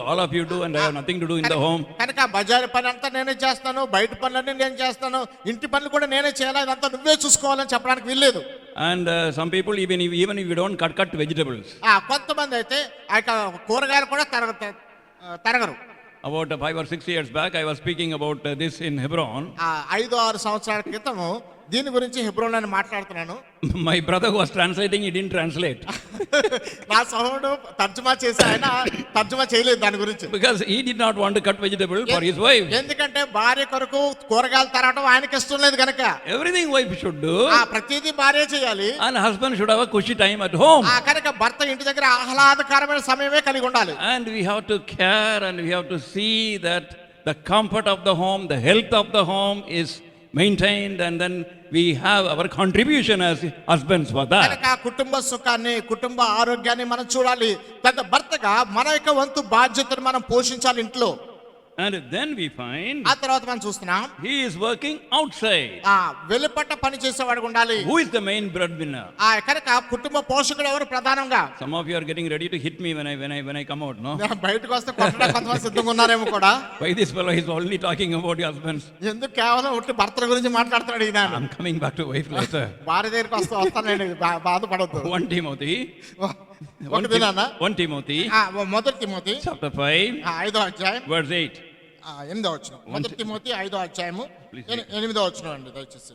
all of you do and I have nothing to do in the home. కనుక బజారు పని అంతా నేనే చేస్తాను, బయట పనులన్నీ నేను చేస్తాను, ఇంటి పనులు కూడా నేనే చేయాలి, ఇదంతా నువ్వే చూసుకోవాలని చెప్పడానికి వీల్లేదు. And some people even if you don't cut vegetables. కొంతమంది అయితే ఆ కూరగాయలు కూడా తరగరు. About 5 or 6 years back, I was speaking about this in Hebron. 5-6 సంవత్సరాల క్రితము దీని గురించి హెబ్రోన్ అని మాట్లాడుతున్నాను. My brother who was translating, he didn't translate. నా సహోదరుడు తర్జుమా చేసి ఆయన తర్జుమా చేయలేదు దాని గురించి. Because he did not want to cut vegetable for his wife. ఎందుకంటే భార్య కొరకు కూరగాయలు తరగడం ఆయనకి ఇష్టం లేదు కనుక. Everything wife should do. ప్రతిదీ భార్య చేయాలి. And husband should have a cushy time at home. కనుక భర్త ఇంటి దగ్గర ఆహ్లాదకరమైన సమయమే కలిగి ఉండాలి. And we have to care and we have to see that the comfort of the home, the health of the home is maintained, and then we have our contribution as husbands for that. కనుక కుటుంబ సుఖాన్ని కుటుంబ ఆరోగ్యాన్ని మనం చూడాలి. పెద్ద భర్తగా మన యొక్క వంతు బాధ్యతను మనం పోషించాలి ఇంట్లో. And then we find ఆ తర్వాత మనం చూస్తున్నాం he is working outside. వెలుపట పని చేసేవాడు ఉండాలి. Who is the main breadwinner? కనుక కుటుంబ పోషకుడు ఎవరు ప్రధానంగా? Some of you are getting ready to hit me when I come out, no? బయటకు వస్తే కొట్టడానికి కొంతమంది సిద్ధంగా ఉన్నారేమో కూడా. Why this fellow is only talking about your husbands? ఎందుకు కేవలం ఉట్టి భర్తల గురించి మాట్లాడుతున్నాడు ఈయన? I'm coming back to wife later. భార్య దగ్గరికి వస్తానండి, బాధపడొద్దు. 1 Timothy. 1 Timothy. మొదటి తిమోతి Chapter 5. 5వ అధ్యాయం Verse 8. 8వ వచనం. మొదటి తిమోతి 5వ అధ్యాయము 8వ వచనం అండి దయచేసి.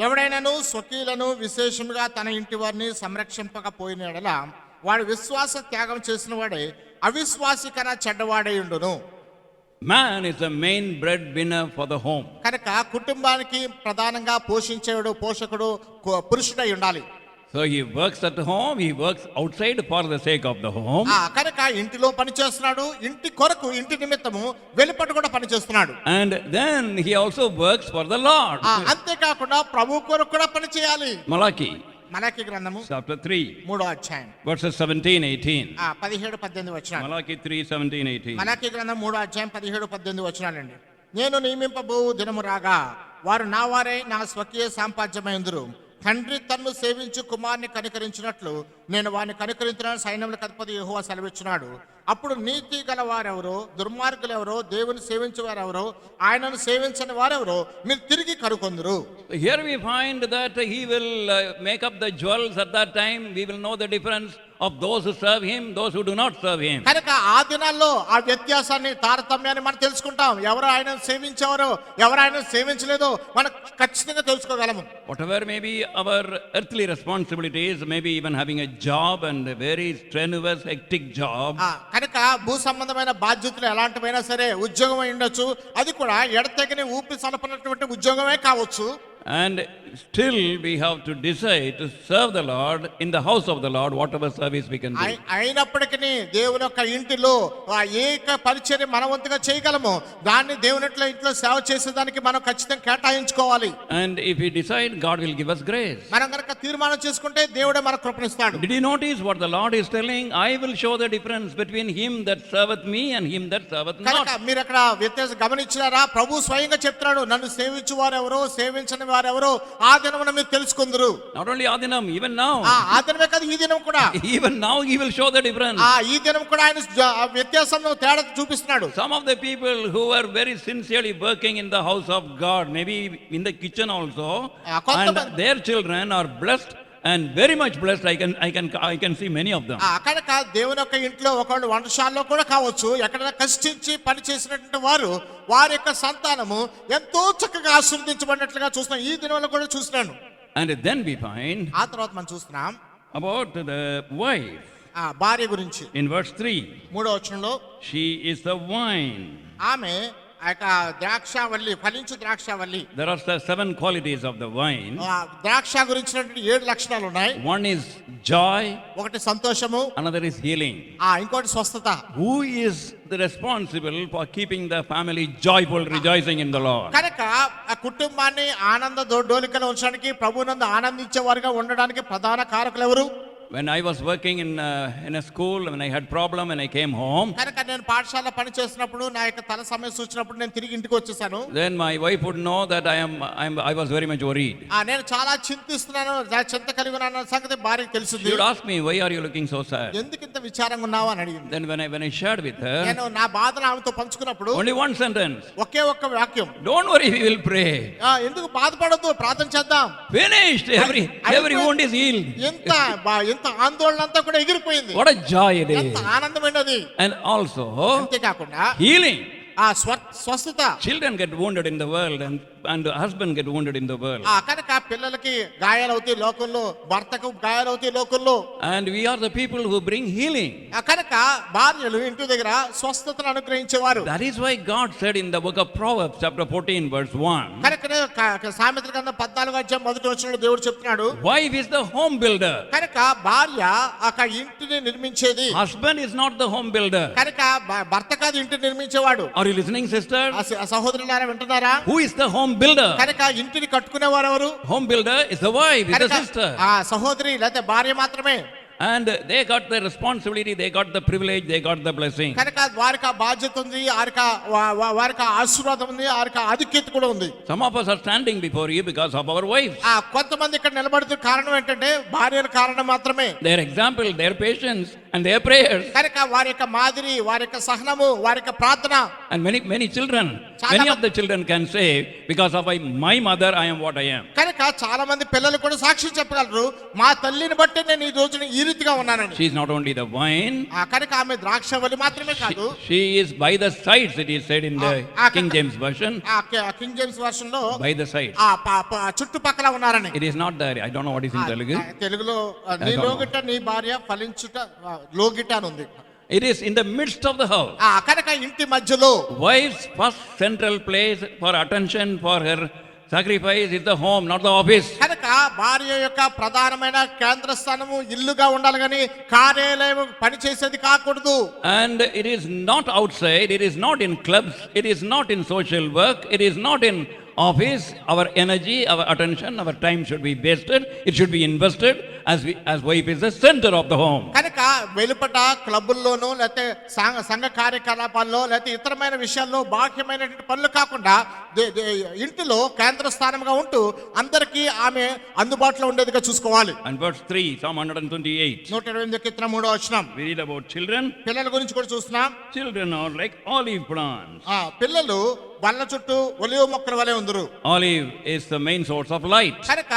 ఎవడైనాను స్వకీయులను విశేషముగా తన ఇంటి వారిని సంరక్షింపకపోయిన యెడల వాడు విశ్వాస త్యాగం చేసిన వాడే అవిశ్వాసి కన్నా చెడ్డవాడై ఉండును. Man is the main breadwinner for the home. కనుక కుటుంబానికి ప్రధానంగా పోషకుడు పురుషుడై ఉండాలి. So he works at home, he works outside for the sake of the home. కనుక ఇంటిలో పని చేస్తున్నాడు, ఇంటి కొరకు ఇంటి నిమిత్తము వెలుపట కూడా పని చేస్తున్నాడు. And then he also works for the Lord. అంతేకాకుండా ప్రభు కొరకు కూడా పని చేయాలి. Malachi గ్రంథము chapter 3 3వ అధ్యాయం verses 17-18. 17-18 వచనాలు. Malachi 3:17-18. మలాకి గ్రంథం 3వ అధ్యాయం 17-18 వచనాలండి. నేను నియమింపబో దినము రాగా వారు నా వారై నా స్వకీయ సాంపాద్యమైందురు. తండ్రి తన్ను సేవించు కుమార్ని కనికరించినట్లు నేను వారిని కనికరించిన సైన్యములకు అధిపతి యెహోవా సెలవిచ్చున్నాడు. అప్పుడు నీతి గల వారెవరో, దుర్మార్గులు ఎవరో, దేవుని సేవించే వారెవరో, ఆయనను సేవించని వారెవరో మీరు తిరిగి కనుకొందురు. Here we find that he will make up the jewels at that time. We will know the difference of those who serve him, those who do not serve him. కనుక ఆ దినాల్లో ఆ వ్యత్యాసాన్ని తారతమ్యాన్ని మనం తెలుసుకుంటాం. ఎవరు ఆయనను సేవించారో ఎవరు ఆయనను సేవించలేదో మనం ఖచ్చితంగా తెలుసుకోగలము. Whatever may be our earthly responsibilities, maybe even having a job and a very strenuous hectic job. కనుక భూ సంబంధమైన బాధ్యతలు ఎలాంటివైనా సరే ఉద్యోగం అయి ఉండొచ్చు, అది కూడా ఎడతెగని ఊపి సలపనటువంటి ఉద్యోగమే కావచ్చు. And still we have to decide to serve the Lord in the house of the Lord, whatever service we can do. అయినప్పటికీ దేవుని యొక్క ఇంటిలో ఏక పరిచర్య మనవంతుగా చేయగలము. దాన్ని దేవుని ఇంట్లో సేవ చేసేదానికి మనం ఖచ్చితంగా కేటాయించుకోవాలి. And if we decide, God will give us grace. మనం కనుక తీర్మానం చేసుకుంటే దేవుడే మనకు కృపనిస్తాడు. Did you notice what the Lord is telling? I will show the difference between him that serveth me and him that serveth not. కనుక మీరు అక్కడ వ్యత్యాసం గమనించారా? ప్రభు స్వయంగా చెప్తున్నాడు, నన్ను సేవించు వారెవరో సేవించని వారెవరో ఆ దినమున మీరు తెలుసుకుందురు. Not only ఆదినం, even now. ఆ దినమే కాదు, ఈ దినం కూడా. Even now he will show the difference. ఈ దినం కూడా ఆయన వ్యత్యాసంలో తేడా చూపిస్తున్నాడు. Some of the people who are very sincerely working in the house of God, maybe in the kitchen also, and their children are blessed and very much blessed. I can see many of them. కనుక దేవుని యొక్క ఇంట్లో ఒకళ్ళు వంటశాలలో కూడా కావచ్చు, ఎక్కడైనా కష్టించి పని చేసినటువంటి వారి యొక్క సంతానము ఎంతో చక్కగా ఆశీర్వదించబడినట్లుగా చూస్తున్నాం. ఈ దినంలో కూడా చూస్తున్నాను. And then we find ఆ తర్వాత మనం చూస్తున్నాం about the wife. భార్య గురించి. In verse 3, 3వ వచనంలో she is the wine. ఆమె ఆ యొక్క ద్రాక్షావల్లి, ఫలించు ద్రాక్షావల్లి. There are 7 qualities of the vine. ద్రాక్ష గురించినటువంటి 7 లక్షణాలు ఉన్నాయి. One is joy, ఒకటి సంతోషము, another is healing. ఇంకోటి స్వస్థత. Who is the responsible for keeping the family joyful, rejoicing in the Lord? కనుక ఆ కుటుంబాన్ని ఆనంద డోలికలో ఉంచడానికి, ప్రభువునందు ఆనందించేవారుగా ఉండడానికి ప్రధాన కారకులు ఎవరు? When I was working in a school, when I had problem, when I came home, కనుక నేను పాఠశాల పని చేసినప్పుడు నా యొక్క తల సమస్య వచ్చినప్పుడు నేను తిరిగి ఇంటికి వచ్చేసాను. then my wife would know that I was very much worried. నేను చాలా చింతిస్తున్నాను, చింత కలిగి ఉన్నాను సంగతి భార్యకి తెలిసింది. She would ask me, why are you looking so sad? ఎందుకు ఇంత విచారంగా ఉన్నావు అని అడిగింది. Then when I shared with her, నేను నా బాధను ఆమెతో పంచుకున్నప్పుడు only one sentence, ఒకే ఒక్క వాక్యం, don't worry, we will pray. ఎందుకు బాధపడొద్దు, ప్రార్థన చేద్దాం. Finished. Every wound is healed. ఎంత ఆందోళన అంతా కూడా ఎగిరిపోయింది. What a joy it is. ఎంత ఆనందమైనది. And also అంతేకాకుండా healing. స్వస్థత. Children get wounded in the world and the husband get wounded in the world. కనుక పిల్లలకి గాయాలవుతాయి లోకంలో, భర్తకు గాయాలవుతాయి లోకంలో. And we are the people who bring healing. కనుక భార్యలు ఇంటి దగ్గర స్వస్థతను అనుగ్రహించేవారు. That is why God said in the book of Proverbs chapter 14 verse 1. కనుక సామెతల గ్రంథం 14వ అధ్యాయం మొదటి వచనంలో దేవుడు చెప్తున్నాడు, Wife is the home builder. కనుక భార్య ఇంటిని నిర్మించేది. Husband is not the home builder. కనుక భర్త కాదు ఇంటిని నిర్మించేవాడు. Are you listening, sister? సహోదరులారా వింటున్నారా? Who is the home builder? కనుక ఇంటిని కట్టుకునేవారు ఎవరు? Home builder is the wife, is the sister. సహోదరి లేకపోతే భార్య మాత్రమే. And they got the responsibility, they got the privilege, they got the blessing. కనుక వారికి బాధ్యత ఉంది, వారికి ఆశీర్వాదం ఉంది, వారికి ఆధిక్యత కూడా ఉంది. Some of us are standing before you because of our wives. కొంతమంది ఇక్కడ నిలబడుతున్న కారణం ఏంటంటే భార్యల కారణం మాత్రమే. Their example, their patience and their prayers. కనుక వారి యొక్క మాదిరి, వారి యొక్క సహనము, వారి యొక్క ప్రార్థన. And many children, many of the children can say, because of my mother I am what I am. కనుక చాలా మంది పిల్లలు కూడా సాక్షి చెప్పగలరు, మా తల్లిని బట్టి నేను ఈ రోజున ఈ రీతిగా ఉన్నానని. She is not only the vine. కనుక ఆమె ద్రాక్షవల్లి మాత్రమే కాదు. She is by the sides, it is said in the King James version. King James version లో by the sides. చుట్టుపక్కల ఉన్నారని. It is not there. I don't know what is in Telugu. తెలుగులో నీ లోగిట నీ భార్య ఫలించుట లోగిట అని ఉంది. It is in the midst of the house. కనుక ఇంటి మధ్యలో. Wife's first central place for attention for her sacrifice is the home, not the office. కనుక భార్య యొక్క ప్రధానమైన కేంద్ర స్థానము ఇల్లుగా ఉండాలి కానీ కార్యాలయం పని చేసేది కాకూడదు. And it is not outside, it is not in clubs, it is not in social work, it is not in office. Our energy, our attention, our time should be wasted, it should be invested as wife is the center of the home. కనుక వెలుపట క్లబ్బుల్లోనూ లేకపోతే సంఘ కార్యకలాపాల్లో లేకపోతే ఇతరమైన విషయాల్లో బాహ్యమైనటువంటి పనులు కాకుండా ఇంటిలో కేంద్ర స్థానంగా ఉంటూ అందరికీ ఆమె అందుబాటులో ఉండేదిగా చూసుకోవాలి. And verse 3, Psalm 128. 128 కీర్తన 3వ వచనం. We read about children. పిల్లల గురించి కూడా చూస్తున్నాం. Children are like olive plants. పిల్లలు బల్ల చుట్టూ ఒలివ మొక్కల వలె ఉందరు. Olive is the main source of light. కనుక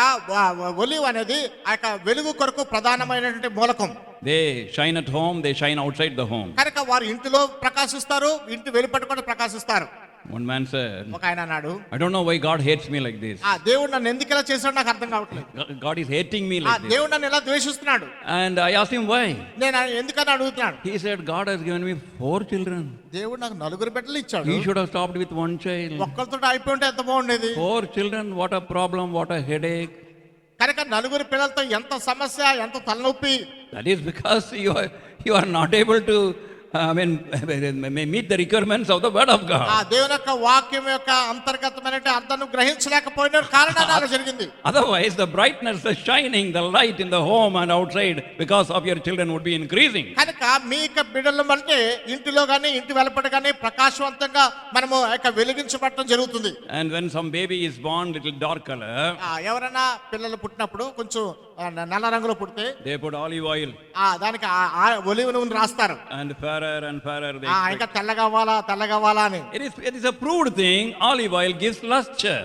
ఒలివ్ అనేది ఆ యొక్క వెలుగు కొరకు ప్రధానమైనటువంటి మూలకం. They shine at home, they shine outside the home. కనుక వారు ఇంటిలో ప్రకాశిస్తారు, ఇంటి వెలుపట కూడా ప్రకాశిస్తారు. One man said, ఒక ఆయన అన్నాడు, I don't know why God hates me like this. దేవుడు నన్ను ఎందుకు ఇలా చేశాడు నాకు అర్థం కావట్లేదు. God is hating me like this. దేవుడు నన్ను ఎలా ద్వేషిస్తున్నాడు. And I asked him why. నేను ఎందుకని అడుగుతున్నాడు. He said, God has given me 4 children. దేవుడు నాకు 4 బిడ్డలు ఇచ్చాడు. He should have stopped with 1 child. ఒక్కరితో అయిపోయి ఉంటే ఎంత బాగుండేది. 4 children, what a problem, what a headache. కనుక 4 పిల్లలతో ఎంత సమస్య, ఎంత తలనొప్పి. That is because you are not able to meet the requirements of the word of God. దేవుని యొక్క వాక్యం యొక్క అంతర్గతమైన అర్థాన్ని గ్రహించలేకపోయిన కారణాలు అలా జరిగింది. Otherwise the brightness, the shining, the light in the home and outside because of your children would be increasing. కనుక మీ యొక్క బిడ్డలు అంటే ఇంటిలో గానీ ఇంటి వెలుపట గానీ ప్రకాశవంతంగా మనము యొక్క వెలిగించబడటం జరుగుతుంది. And when some baby is born little dark color, ఎవరైనా పిల్లలు పుట్టినప్పుడు కొంచెం నల్ల రంగులో పుడితే they put olive oil. దానికి ఒలివ నూనె రాస్తారు. And and fairer they ఇంకా తెల్లగవ్వాలా అని. It is a proved thing. Olive oil gives luster.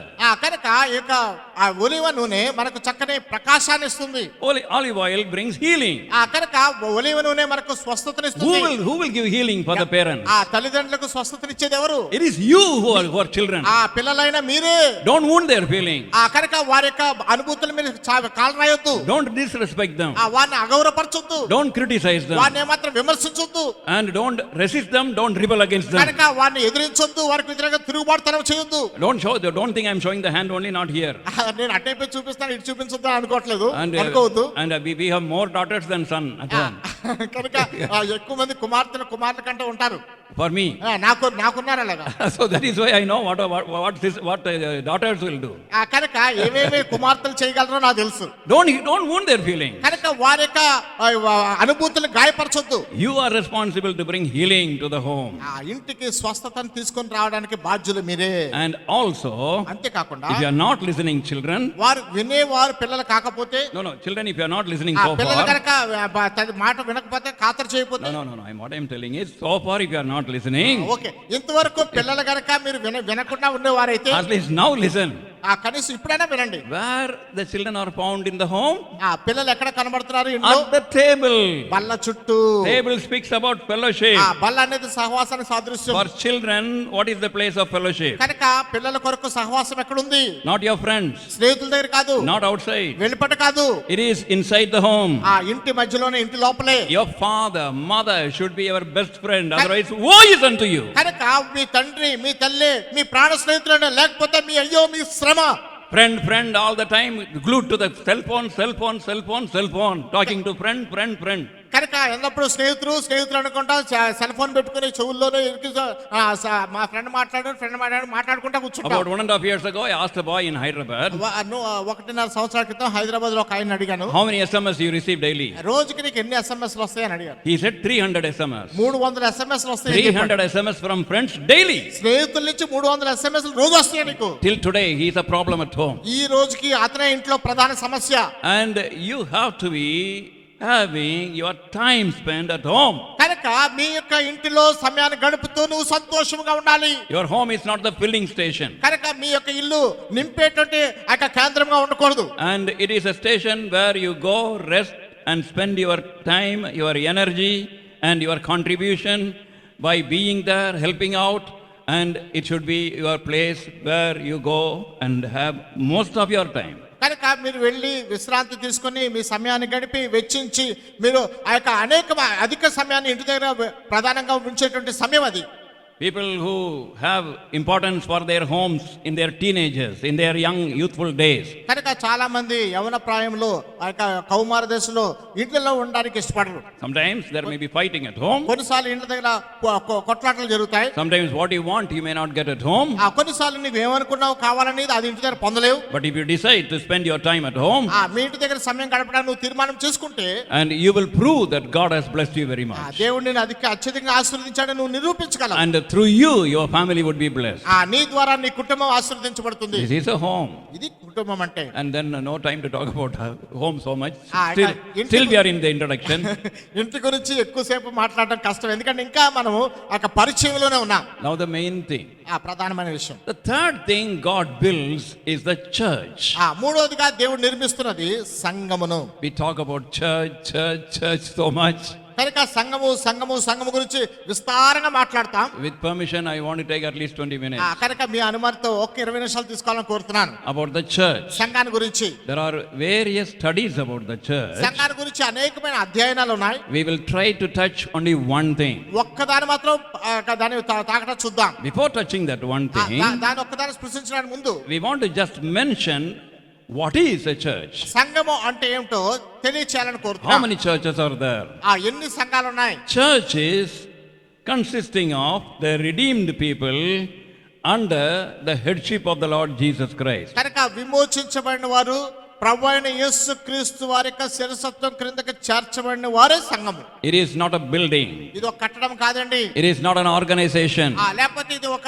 కనుక ఈ యొక్క ఒలివ నూనె మనకు చక్కని ప్రకాశాన్ని ఇస్తుంది. Olive oil brings healing. కనుక ఒలివ నూనె మనకు స్వస్థతని ఇస్తుంది. Who will give healing for the parents? తల్లిదండ్రులకు స్వస్థతనిచ్చేది ఎవరు? It is you who are children. పిల్లలైన మీరే. Don't wound their feelings. కనుక వారి యొక్క అనుభూతుల మీద కాలు రాయొద్దు. Don't disrespect them. వారిని అగౌరవపరచొద్దు. Don't criticize them. వారిని ఏమాత్రం విమర్శించొద్దు. And don't resist them, don't rebel against them. కనుక వారిని ఎదిరించొద్దు, వారికి వ్యతిరేకంగా తిరుగుబాటుతనం చేయొద్దు. Don't think I'm showing the hand only, not here. నేను అట్టేపై చూపిస్తాను, ఇటు చూపించొద్దు అని అనుకోవట్లేదు, And అనుకోవద్దు. we have more daughters than son at home. కనుక ఎక్కువ మంది కుమార్తెల కంటే ఉంటారు. For me. నాకున్నారు అలాగా. So that is why I know what daughters will do. కనుక ఏమేమి కుమార్తెలు చేయగలరో నాకు తెలుసు. Don't wound their feelings. కనుక వారి యొక్క అనుభూతులను గాయపరచొద్దు. You are responsible to bring healing to the home. ఇంటికి స్వస్థతను తీసుకొని రావడానికి బాధ్యులు మీరే. And also, అంతేకాకుండా if you are not listening, children, వారు వినేవారు పిల్లలు కాకపోతే, no children, if you are not listening so పిల్లలు far, కనుక మాట వినకపోతే, ఖాతరు చేయకపోతే, no what I am telling is, so far if you are not listening, okay, ఇంతవరకు పిల్లలు కనుక మీరు వినకుండా ఉండేవారైతే at least now listen. కనీసం ఇప్పుడైనా వినండి. Where the children are found in the home? పిల్లలు ఎక్కడ కనబడుతున్నారు? ఇంట్లో, at the table. బల్ల చుట్టూ. Table speaks about fellowship. బల్ల అనేది సహవాసానికి సాదృశ్యం. For children, what is the place of fellowship? కనుక పిల్లల కొరకు సహవాసం ఎక్కడ ఉంది? Not your friends, స్నేహితుల దగ్గర కాదు, not outside, వెలుపట కాదు, it is inside the home. ఇంటి మధ్యలోనే, ఇంటి లోపలే. Your father, mother should be your best friend, otherwise woe is unto you. కనుక మీ తండ్రి, మీ తల్లి, మీ ప్రాణ స్నేహితులను, లేకపోతే మీ అయ్యో మీ శ్రమ. Friend all the time, glued to the cell phone, talking to friend. కనుక ఎల్లప్పుడు స్నేహితులు అనుకుంటా సెల్ ఫోన్ పెట్టుకుని చెవుల్లోనే మా ఫ్రెండ్ మాట్లాడుకుంటా కూర్చుంటా. About 1.5 years ago, I asked a boy in Hyderabad, 1.5 సంవత్సరాల క్రితం హైదరాబాద్ లో ఒక ఆయన అడిగాను, how many SMS you receive daily? రోజుకి నీకు ఎన్ని SMS వస్తాయి అని అడిగాను. He said 300 SMS. 300 SMS వస్తాయి. 300 SMS from friends daily. స్నేహితుల నుంచి 300 SMS రోజు వస్తాయి నీకు. Till today he is a problem at home. ఈ రోజుకి అతనే ఇంట్లో ప్రధాన సమస్య. And you have to be having your time spent at home. కనుక మీ యొక్క ఇంటిలో సమయాన్ని గడుపుతూ నువ్వు సంతోషంగా ఉండాలి. Your home is not the filling station. కనుక మీ యొక్క ఇల్లు నింపేటువంటి ఒక కేంద్రంగా ఉండకూడదు. And it is a station where you go rest and spend your time, your energy and your contribution by being there, helping out, and it should be your place where you go and have most of your time. కనుక మీరు వెళ్ళి విశ్రాంతి తీసుకొని మీ సమయాన్ని గడిపి వెచ్చించి మీరు ఆ యొక్క అధిక సమయాన్ని ఇంటి దగ్గర ప్రధానంగా ఉంచేటువంటి సమయం అది. People who have importance for their homes in their teenagers, in their young youthful days. కనుక చాలా మంది యవన ప్రాయంలో ఆ యొక్క కౌమార దశలో ఇంట్లో ఉండడానికి ఇష్టపడరు. Sometimes there may be fighting at home. కొన్నిసార్లు ఇంటి దగ్గర కొట్లాటలు జరుగుతాయి. Sometimes what you want you may not get at home. కొన్నిసార్లు నీవు ఏమనుకున్నావు కావాలనేది అది ఇంటి దగ్గర పొందలేవు. But if you decide to spend your time at home, మీ ఇంటి దగ్గర సమయం గడపడానికి నువ్వు తీర్మానం చేసుకుంటే, and you will prove that God has blessed you very much. దేవుడు నిన్ను అత్యధికంగా ఆశీర్వదించాడని నువ్వు నిరూపించగలవు. And through you your family would be blessed. నీ ద్వారా నీ కుటుంబం ఆశీర్వదించబడుతుంది. This is a home. ఇది కుటుంబం అంటే. And then no time to talk about home so much. Still we are in the introduction. ఇంటి గురించి ఎక్కువసేపు మాట్లాడడం కష్టం, ఎందుకంటే ఇంకా మనము ఒక పరిచయంలోనే ఉన్నాం. Now the main thing, ప్రధానమైన విషయం, the third thing God builds is the church. మూడోదిగా దేవుడు నిర్మిస్తున్నది సంఘమును. We talk about church so much. కనుక సంఘము గురించి విస్తారంగా మాట్లాడతాం. With permission I want to take at least 20 minutes. కనుక మీ అనుమతితో ఒక 20 నిమిషాలు తీసుకోవాలని కోరుతున్నాను. About the church. సంఘాన్ని గురించి There are various studies about the church. సంఘాన్ని గురించి అనేకమైన అధ్యయనాలు ఉన్నాయి. We will try to touch only one thing. ఒక్కదాని మాత్రం దాన్ని తాకట చూద్దాం. Before touching that one thing, దాని ఒక్కదాన్ని స్పృశించడానికి ముందు we want to just mention what is a church. సంఘము అంటే ఏమిటో తెలియచేయాలని కోరుతున్నాను. How many churches are there? ఎన్ని సంఘాలు ఉన్నాయి? Church is consisting of the redeemed people under the headship of the Lord Jesus Christ. కనుక విమోచించబడిన వారు ప్రభువైన యేసుక్రీస్తు వారి యొక్క శిరసత్వం క్రిందకి చేర్చబడిన వారే సంఘము. It is not a building. ఇది ఒక కట్టడం కాదండి. It is not an organization. లేకపోతే ఇది ఒక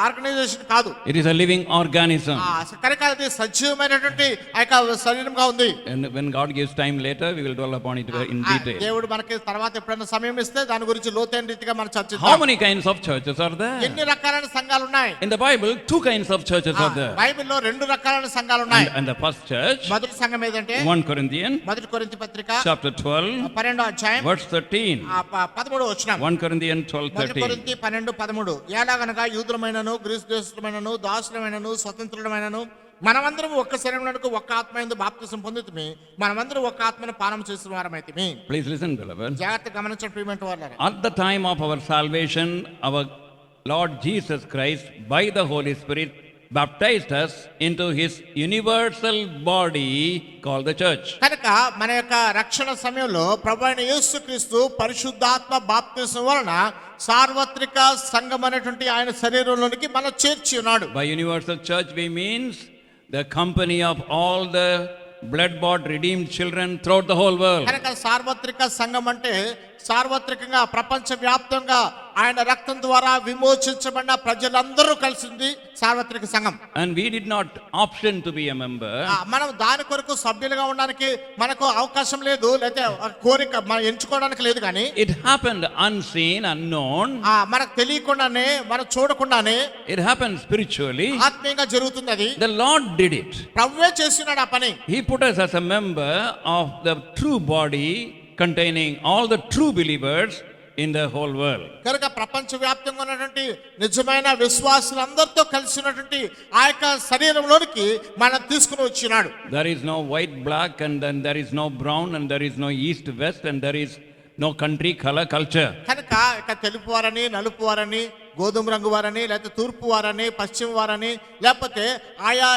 ఆర్గనైజేషన్ కాదు. It is a living organism. కనుక ఇది సజీవమైనటువంటి ఆ యొక్క శరీరంగా ఉంది. And when God gives time later, we will dwell upon it in detail. దేవుడు మనకి తర్వాత ఎప్పుడైనా సమయం ఇస్తే దాని గురించి లోతైన రీతిగా మనం చర్చిద్దాం. How many kinds of churches are there? ఎన్ని రకాలైన సంఘాలు ఉన్నాయి? In the Bible, 2 kinds of churches are there. బైబిల్లో 2 రకాలైన సంఘాలు ఉన్నాయి. And the first church, మొదటి సంఘం ఏదంటే 1 Corinthians మొదటి కొరింథీ పత్రిక chapter 12 12వ అధ్యాయం verse 13. 13వ వచనం. 1 Corinthians మొదటి 12:13. కొరింథీ 12:13. ఎలాగనగా యూదులమైనను గ్రీసు దేశస్థులమైనను దాసులమైనను స్వతంత్రులమైనను మనమందరం ఒక్క శరీరంలో ఒక్క ఆత్మ యందు బాప్తిసం పొందుతుమి, మనమందరం ఒక్క ఆత్మను పానం చేసిన వారమైతిమి. Please listen, beloved. జాగ్రత్తగా గమనించండి ప్రియమైన వారులారా. At the time of our salvation, our Lord Jesus Christ, by the Holy Spirit, baptized us into his universal body called the church. కనుక మన యొక్క రక్షణ సమయంలో ప్రభువైన యేసుక్రీస్తు పరిశుద్ధాత్మ బాప్తిసం వలన సార్వత్రిక సంఘం అనేటువంటి ఆయన శరీరంలోనికి మనం చేర్చి ఉన్నాడు. By universal church we means the company of all the blood-bought redeemed children throughout the whole world. కనుక సార్వత్రిక సంఘం అంటే సార్వత్రికంగా ప్రపంచ వ్యాప్తంగా ఆయన రక్తం ద్వారా విమోచించబడిన ప్రజలందరూ కలిసింది సార్వత్రిక సంఘం. And we did not option to be a member. మనం దాని కొరకు సభ్యులుగా ఉండడానికి మనకు అవకాశం లేదు, లేకపోతే కోరిక మనం ఎంచుకోవడానికి లేదు. కానీ It happened unseen, unknown. మనకు తెలియకుండానే మనం చూడకుండానే It happened spiritually. ఆత్మీయంగా జరుగుతుంది అది. The Lord did it. ప్రభువే చేస్తున్నాడు ఆ పని. He put us as a member of the true body containing all the true believers in the whole world. కనుక ప్రపంచ వ్యాప్తంగా ఉన్నటువంటి నిజమైన విశ్వాసులందరితో కలిసినటువంటి ఆ యొక్క శరీరంలోనికి మనం తీసుకుని వచ్చినాడు. There is no white, black, and then there is no brown, and there is no east, west, and there is no country, color, culture. కనుక ఇక తెలుపు వారని, నలుపు వారని, గోధుమ రంగు వారని, లేకపోతే తూర్పు వారని, పశ్చిమ వారని, లేకపోతే ఆయా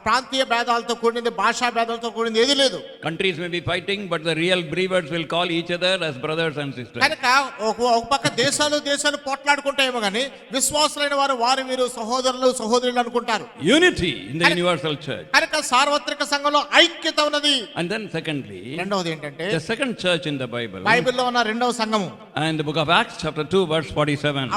ప్రాంతీయ భేదాలతో కూడింది, భాషా భేదాలతో కూడింది ఏది లేదు. Countries may be fighting, but the real believers will call each other as brothers and sisters. కనుక ఒక పక్క దేశాలు పోట్లాడుకుంటాయేమో కానీ విశ్వాసులైన వారు వీరు సహోదరులు సహోదరులు అనుకుంటారు. Unity in the universal church. కనుక సార్వత్రిక సంఘంలో ఐక్యత ఉన్నది. And then secondly, రెండవది ఏంటంటే the second church in the Bible, బైబిల్లో ఉన్న రెండవ సంఘము, and the book of Acts chapter 2 verse 47.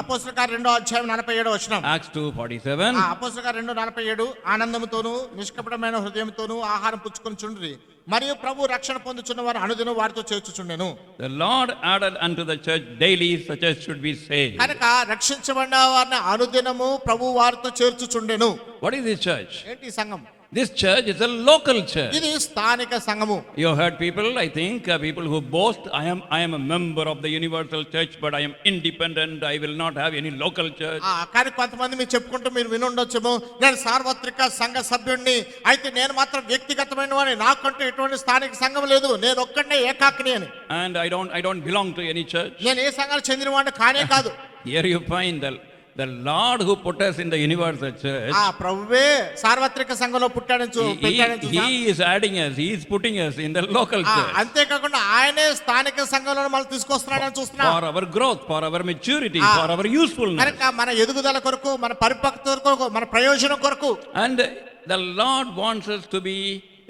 అపోస్తలుల కార్యం 2:47 వచనం. Acts 2:47. అపోస్తలుల కార్యం 2:47 ఆనందముతోను నిష్కపటమైన హృదయంతోను ఆహారం పుచ్చుకొని చుండ్రి, మరియు ప్రభు రక్షణ పొందుచున్న వారు అనుదినం వారితో చేర్చుచుండెను. The Lord added unto the church daily such as should be saved. కనుక రక్షించబడిన వారిని అనుదినము ప్రభు వారితో చేర్చుచుండెను. What is this church? ఏంటి ఈ సంఘం? This church is a local church. ఇది స్థానిక సంఘము. You heard people, I think, people who boast, I am a member of the universal church, but I am independent, I will not have any local church. కానీ కొంతమంది మీరు చెప్పుకుంటూ మీరు వినుండొచ్చేమో, నేను సార్వత్రిక సంఘ సభ్యుడిని, అయితే నేను మాత్రం వ్యక్తిగతమైన వాడిని, నాకంటూ ఎటువంటి స్థానిక సంఘం లేదు, నేను ఒక్కడే ఏకాకిని అని. And I don't belong to any church. నేను ఏ సంఘానికి చెందిన వాడిని కానే కాదు. Here you find the Lord who put us in the universal church. ప్రభువే సార్వత్రిక సంఘంలో పుట్టాడని He is adding us, he is putting us in the local church. అంతేకాకుండా ఆయనే స్థానిక సంఘంలో మనం తీసుకొస్తున్నాడని చూస్తున్నాం. For our growth, for our maturity, for our usefulness. కనుక మన ఎదుగుదల కొరకు, మన పరిపక్వత కొరకు, మన ప్రయోజనం కొరకు. And the Lord wants us to be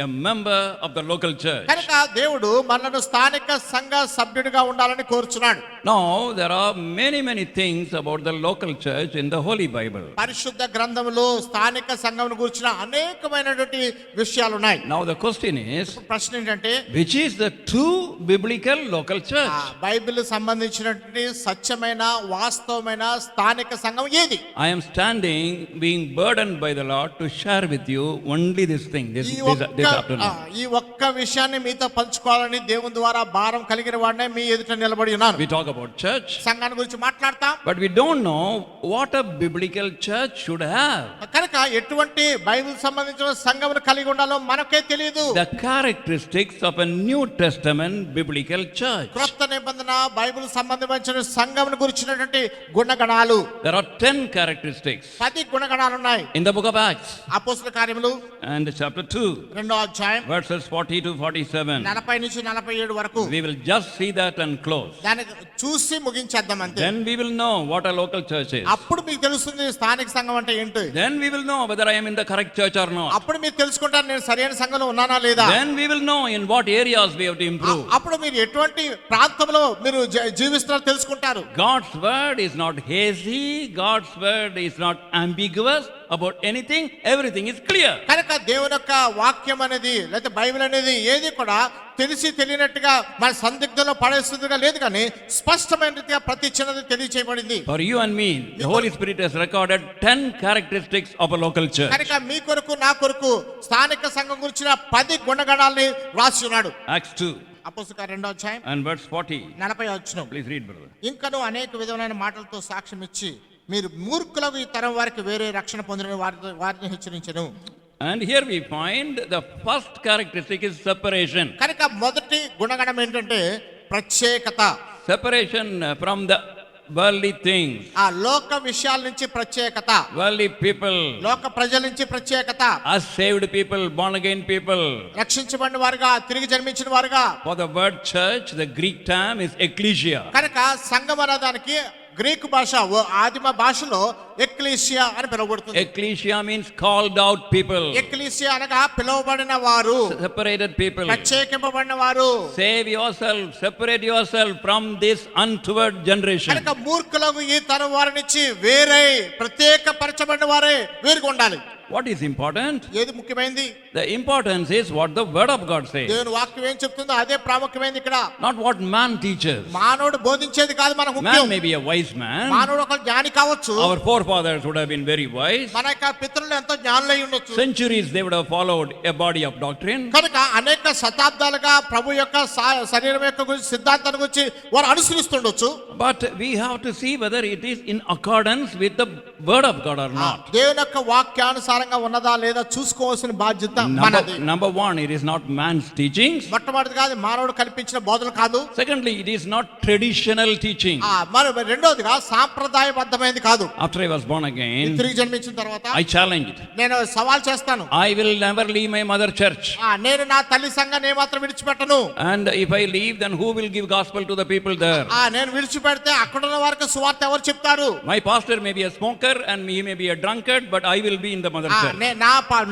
a member of the local church. కనుక దేవుడు మనను స్థానిక సంఘ సభ్యుడిగా ఉండాలని కోరుచున్నాడు. Now there are many things about the local church in the Holy Bible. పరిశుద్ధ గ్రంథములో స్థానిక సంఘమును గురించిన అనేకమైనటువంటి విషయాలు ఉన్నాయి. Now the question is, ప్రశ్న ఏంటంటే, which is the true biblical local church? Bible సంబంధించినటువంటి సత్యమైన వాస్తవమైన స్థానిక సంఘం ఏది? I am standing being burdened by the Lord to share with you only this thing this afternoon. ఈ ఒక్క విషయాన్ని మీతో పంచుకోవాలని దేవుని ద్వారా భారం కలిగిన వాడినే మీ ఎదుట నిలబడి ఉన్నాను. We talk about church, సంఘాన్ని గురించి మాట్లాడతాం, but we don't know what a biblical church should have. కనుక ఎటువంటి బైబిల్ సంబంధించిన సంఘమును కలిగి ఉండాలో మనకే తెలియదు. The characteristics of a New Testament biblical church. క్రొత్త నిబంధన బైబిల్ సంబంధించిన సంఘమును గురించినటువంటి గుణగణాలు. There are 10 characteristics 10 గుణగణాలు ఉన్నాయి in the book of Acts అపోస్తలుల కార్యములు and chapter 2 రెండో అధ్యాయం verses 40 to 47. 40 నుంచి 47 వరకు. We will just see that and close. దాన్ని చూసి ముగించేద్దాం అంతే. Then we will know what a local church is. అప్పుడు మీకు తెలుస్తుంది స్థానిక సంఘం అంటే ఏంటి. Then we will know whether I am in the correct church or not. అప్పుడు మీరు తెలుసుకుంటారు నేను సరైన సంఘంలో ఉన్నానా లేదా. Then we will know in what areas we have to improve. అప్పుడు మీరు ఎటువంటి ప్రాంతంలో మీరు జీవిస్తున్నారో తెలుసుకుంటారు. God's word is not hazy, God's word is not ambiguous about anything, everything is clear. కనుక దేవుని యొక్క వాక్యం అనేది లేదా బైబిల్ అనేది ఏది కూడా తెలిసి తెలియనట్టుగా మన సందిగ్ధంలో పడేస్తుందిగా లేదు, కానీ స్పష్టమైన రీతిగా ప్రతి చిన్నది తెలియచేయబడింది. For you and me, the Holy Spirit has recorded 10 characteristics of a local church. కనుక మీ కొరకు నా కొరకు స్థానిక సంఘం గురించిన 10 గుణగణాలని రాసి ఉన్నాడు. Acts 2 అపోస్తలుల కార్యం 2వ అధ్యాయం and verse 40. 40 వచనం. Please read, brother. ఇంకను అనేక విధమైన మాటలతో సాక్ష్యం ఇచ్చి మీరు మూర్ఖులకు ఈ తరం వారికి వేరే రక్షణ పొందిన వారిని హెచ్చరించెను. And here we find the first characteristic is separation. కనుక మొదటి గుణగణం ఏంటంటే ప్రత్యేకత. Separation from the worldly things. ఆ లోక విషయాల నుంచి ప్రత్యేకత, Worldly people. లోక ప్రజల నుంచి ప్రత్యేకత, Us saved people, born again people. రక్షించబడిన వారుగా, తిరిగి జన్మించిన వారుగా. For the word church, the Greek term is ecclesia. కనుక సంఘం అనేదానికి గ్రీకు భాష ఆదిమ భాషలో ఎక్లీసియా అని పిలువబడుతుంది. Ecclesia means called out people. Ecclesia అనగా పిలువబడిన వారు, Separated people. ప్రత్యేకింపబడిన వారు. Save yourself, separate yourself from this untoward generation. కనుక మూర్ఖులకు ఈ తరం వారి నుంచి వేరే ప్రత్యేక పరచబడిన వారే వేరుగా ఉండాలి. What is important? ఏది ముఖ్యమైనది? The importance is what the word of God says. దేవుని వాక్యం ఏం చెప్తుందో అదే ప్రాముఖ్యమైనది ఇక్కడ. Not what man teaches. మానవుడు బోధించేది కాదు మనకు Man ముఖ్యం. may be a wise man. మానవుడు ఒక జ్ఞాని కావచ్చు. Our forefathers would have been very wise. మన యొక్క పితరులు ఎంతో జ్ఞానులై ఉండొచ్చు. Centuries they would have followed a body of doctrine. కనుక అనేక శతాబ్దాలుగా ప్రభు యొక్క శరీరం యొక్క గురించి సిద్ధాంతాన్ని గురించి వారు అనుసరిస్తుండొచ్చు. But we have to see whether it is in accordance with the word of God or not. దేవుని యొక్క వాక్యానుసారంగా ఉన్నదా లేదా చూసుకోవాల్సిన బాధ్యత మనది. Number one, it is not man's teachings. మొట్టమొదటిగా అది మానవుడు కల్పించిన బోధలు కాదు. Secondly, it is not traditional teaching. మరి రెండోదిగా సాంప్రదాయబద్ధమైనది కాదు. After I was born again, తిరిగి జన్మించిన తర్వాత I challenged. నేను సవాల్ చేస్తాను. I will never leave my mother church. నేను నా తల్లి సంఘాన్ని ఏమాత్రం విడిచిపెట్టను. And if I leave, then who will give gospel to the people there? నేను విడిచిపెడితే అక్కడ ఉన్న వారికి సువార్త ఎవరు చెప్తారు? My pastor may be a smoker and he may be a drunkard, but I will be in the mother church.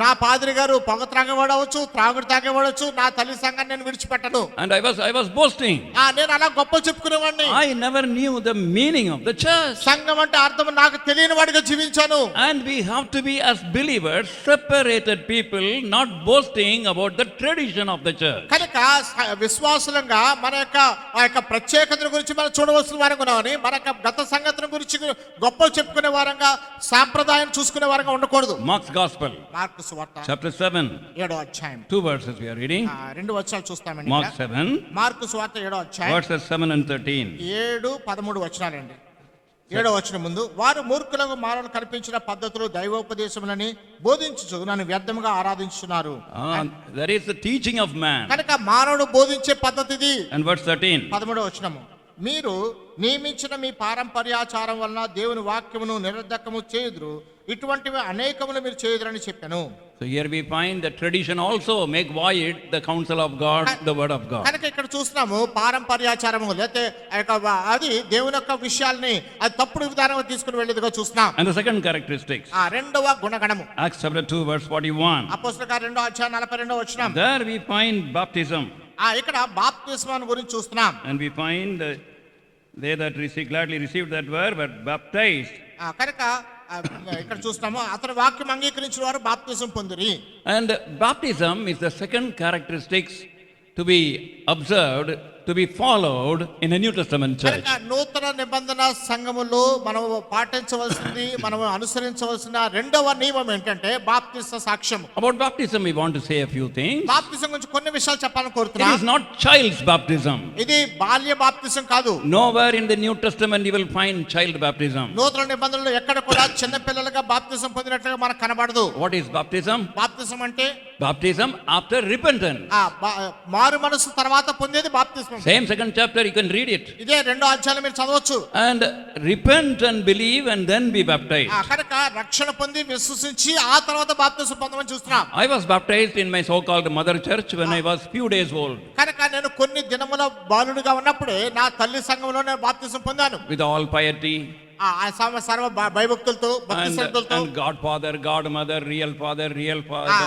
నా పాద్రి గారు పొగ త్రాగేవాడవచ్చు, త్రాగుడు తాగేవాడవచ్చు, నా తల్లి సంఘాన్ని నేను విడిచిపెట్టను. And I was boasting. నేను అలా గొప్పలు చెప్పుకునేవాడిని. I never knew the meaning of the church. సంఘం అంటే అర్థం నాకు తెలియని వాడిగా జీవించాను. And we have to be as believers, separated people, not boasting about the tradition of the church. కనుక విశ్వాసులంగా మన యొక్క ప్రత్యేకతను గురించి మనం చూడవలసిన వారంగా ఉన్నామని, మన యొక్క గత సంగతుల గురించి గొప్పలు చెప్పుకునే వారంగా, సాంప్రదాయం చూసుకునే వారంగా ఉండకూడదు. Mark's Gospel, మార్కు సువార్త chapter 7, 7వ అధ్యాయం. 2 verses we are reading. రెండు వచనాలు చూస్తామండి. Mark 7, మార్కు సువార్త 7వ అధ్యాయం verses 7 and 13. 7, 13 వచనాలండి. 7వ వచనం ముందు, వారు మూర్ఖులకు మానవులు కల్పించిన పద్ధతులు దైవోపదేశములని బోధించుచు నన్ను వ్యర్థముగా ఆరాధించున్నారు. That is the teaching of man. కనుక మానవుడు బోధించే పద్ధతి ఇది. And verse 13. 13వ వచనము, మీరు నియమించిన మీ పారంపర్యాచారం వలన దేవుని వాక్యమును నిరర్ధకము చేయుదురు, ఇటువంటివి అనేకములు మీరు చేయుదురని చెప్పాను. So here we find the tradition also make void the counsel of God, the word of God. కనుక ఇక్కడ చూస్తున్నాము పారంపర్యాచారము లేతే అది దేవుని యొక్క విషయాల్ని అది తప్పుడు విధానంగా తీసుకుని వెళ్ళేదిగా చూస్తున్నాం. And the second characteristics. రెండవ గుణగణము, Acts chapter 2 verse 41. అపోస్తలుల కార్యాలు 2వ అధ్యాయం 42వ వచనం. There we find baptism. ఇక్కడ బాప్తిస్మం గురించి చూస్తున్నాం. And we find they that gladly received that word were baptized. కనుక ఇక్కడ చూస్తున్నాము అతని వాక్యం అంగీకరించిన వారు బాప్తిజం పొందిరి. And baptism is the second characteristics to be observed, to be followed in a New Testament church. నూతన నిబంధన సంఘములో మనం పాటించవలసింది, మనం అనుసరించవలసిన రెండవ నియమం ఏంటంటే బాప్తిస్మ సాక్ష్యం. About baptism we want to say a few things. బాప్తిజం గురించి కొన్ని విషయాలు చెప్పాలని It కోరుతున్నాను. is not child's baptism. ఇది బాల్య బాప్తిజం కాదు. Nowhere in the New Testament you will find child baptism. నూతన నిబంధనలో ఎక్కడ కూడా చిన్న పిల్లలుగా బాప్తిజం పొందినట్లుగా మనకు కనబడదు. What is baptism? బాప్తిజం అంటే Baptism after repentance. మారు మనసు తర్వాత పొందేది బాప్తిజం. Same second chapter you can read it. ఇదే రెండో అధ్యాయం మీరు చదవచ్చు. And repent and believe and then be baptized. కనుక రక్షణ పొంది విశ్వసించి ఆ తర్వాత బాప్తిజం పొందమని చూస్తున్నాం. I was baptized in my so-called mother church when I was few days old. కనుక నేను కొన్ని దినముల బాలుడిగా ఉన్నప్పుడే నా తల్లి సంఘంలో నేను బాప్తిజం పొందాను. With all piety. సర్వ భయభక్తులతో భక్తి శ్రద్ధలతో. And godfather, godmother, real father,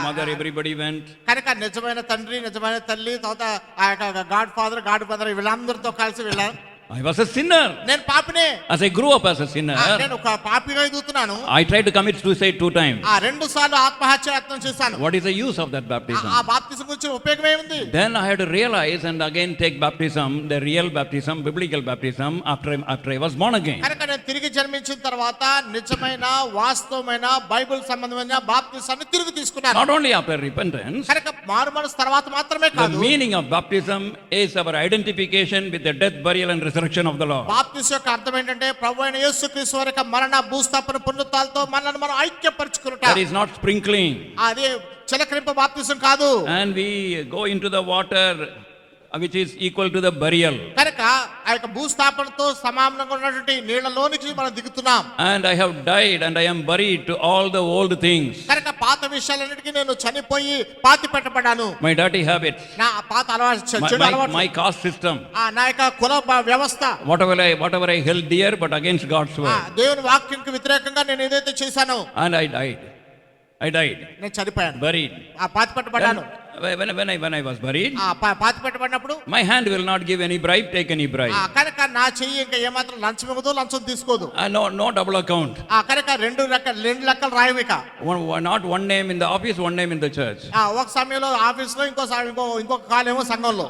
mother, everybody went. కనుక నిజమైన తండ్రి, నిజమైన తల్లి, తర్వాత గాడ్ ఫాదర్ వీళ్ళందరితో కలిసి వెళ్ళాను. I was a sinner. నేను పాపినే. As I grew up as a sinner, నేను ఒక పాపిగా ఎదుగుతున్నాను. I tried to commit suicide 2 times. 2 సార్లు ఆత్మహత్య యత్నం చేశాను. What is the use of that baptism? ఆ బాప్తిజం గురించి ఉపయోగం ఏముంది? Then I had to realize and again take baptism, the real baptism, biblical baptism after I was born again. కనుక నేను తిరిగి జన్మించిన తర్వాత నిజమైన వాస్తవమైన బైబిల్ సంబంధమైన బాప్తిజాన్ని తిరిగి తీసుకున్నాను. Not only after repentance. కనుక మారుమనసు తర్వాత మాత్రమే కాదు. The meaning of baptism is our identification with the death, burial and resurrection resurrection of the Lord. బాప్తిసం యొక్క అర్థం ఏంటంటే ప్రభు అయిన యేసుక్రీస్తు వారి యొక్క మరణ భూస్థాపన పునరుత్థానాలతో మనల్ని మనం ఐక్యపరచుకునుట. That is not sprinkling. అది చిలకరింప బాప్తిసం కాదు. And we go into the water which is equal to the burial. కనుక ఆ యొక్క భూస్థాపనతో సమానంగా ఉన్నటువంటి నీళ్ళలోనికి మనం దిగుతున్నాం. And I have died and I am buried to all the old things. కనుక పాత విషయాలన్నిటికీ నేను చనిపోయి పాతి పెట్టబడ్డాను. My dirty habits. నా పాత అలవాటు చెడు అలవాటు. My caste system. నా యొక్క కుల వ్యవస్థ. Whatever I held dear but against God's word. దేవుని వాక్యంకి వ్యతిరేకంగా నేను ఏదైతే చేశానో. And I died. నేను చనిపోయాను. Buried. పాతి పెట్టబడ్డాను. When I was buried, పాతి పెట్టబడినప్పుడు my hand will not give any bribe, take any bribe. కనుక నా చెయ్యి ఇంకా ఏమాత్రం లంచం ఇవ్వదు, లంచం తీసుకోదు. No double account. కనుక రెండు లెక్కలు రాయవిక. Not one name in the office, one name in the church. ఒక సమయంలో ఆఫీస్ లో ఇంకొక కాలేమో సంఘంలో.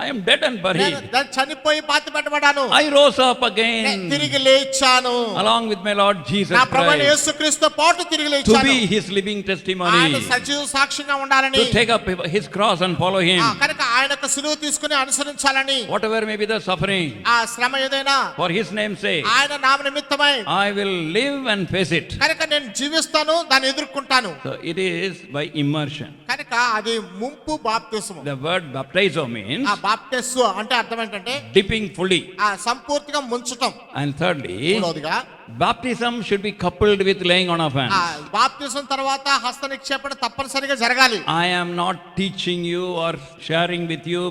I am dead and buried. చనిపోయి పాతి పెట్టబడ్డాను. I rose up again. తిరిగి లేచాను. Along with my Lord Jesus నా ప్రభువైన Christ. యేసుక్రీస్తుతో పాటు తిరిగి To లేచాను. be his living testimony. ఆయన సజీవ సాక్ష్యంగా ఉండాలని. To take up his cross and follow him. కనుక ఆయన యొక్క సిలువ తీసుకుని అనుసరించాలని. Whatever may be the suffering, శ్రమ ఏదైనా for his name's sake, ఆయన నామ నిమిత్తమై I will live and face it. కనుక నేను జీవిస్తాను, దాన్ని ఎదుర్కొంటాను. So it is by immersion. కనుక అది ముంపు బాప్తిసము. The word baptizo means బాప్తిస్సు అంటే అర్థం ఏంటంటే dipping fully. సంపూర్తిగా ముంచటం. And thirdly, మూడవదిగా baptism should be coupled with laying on of hands. బాప్తిసం తర్వాత హస్త నిక్షేపణ తప్పనిసరిగా జరగాలి. I am not teaching you or sharing with you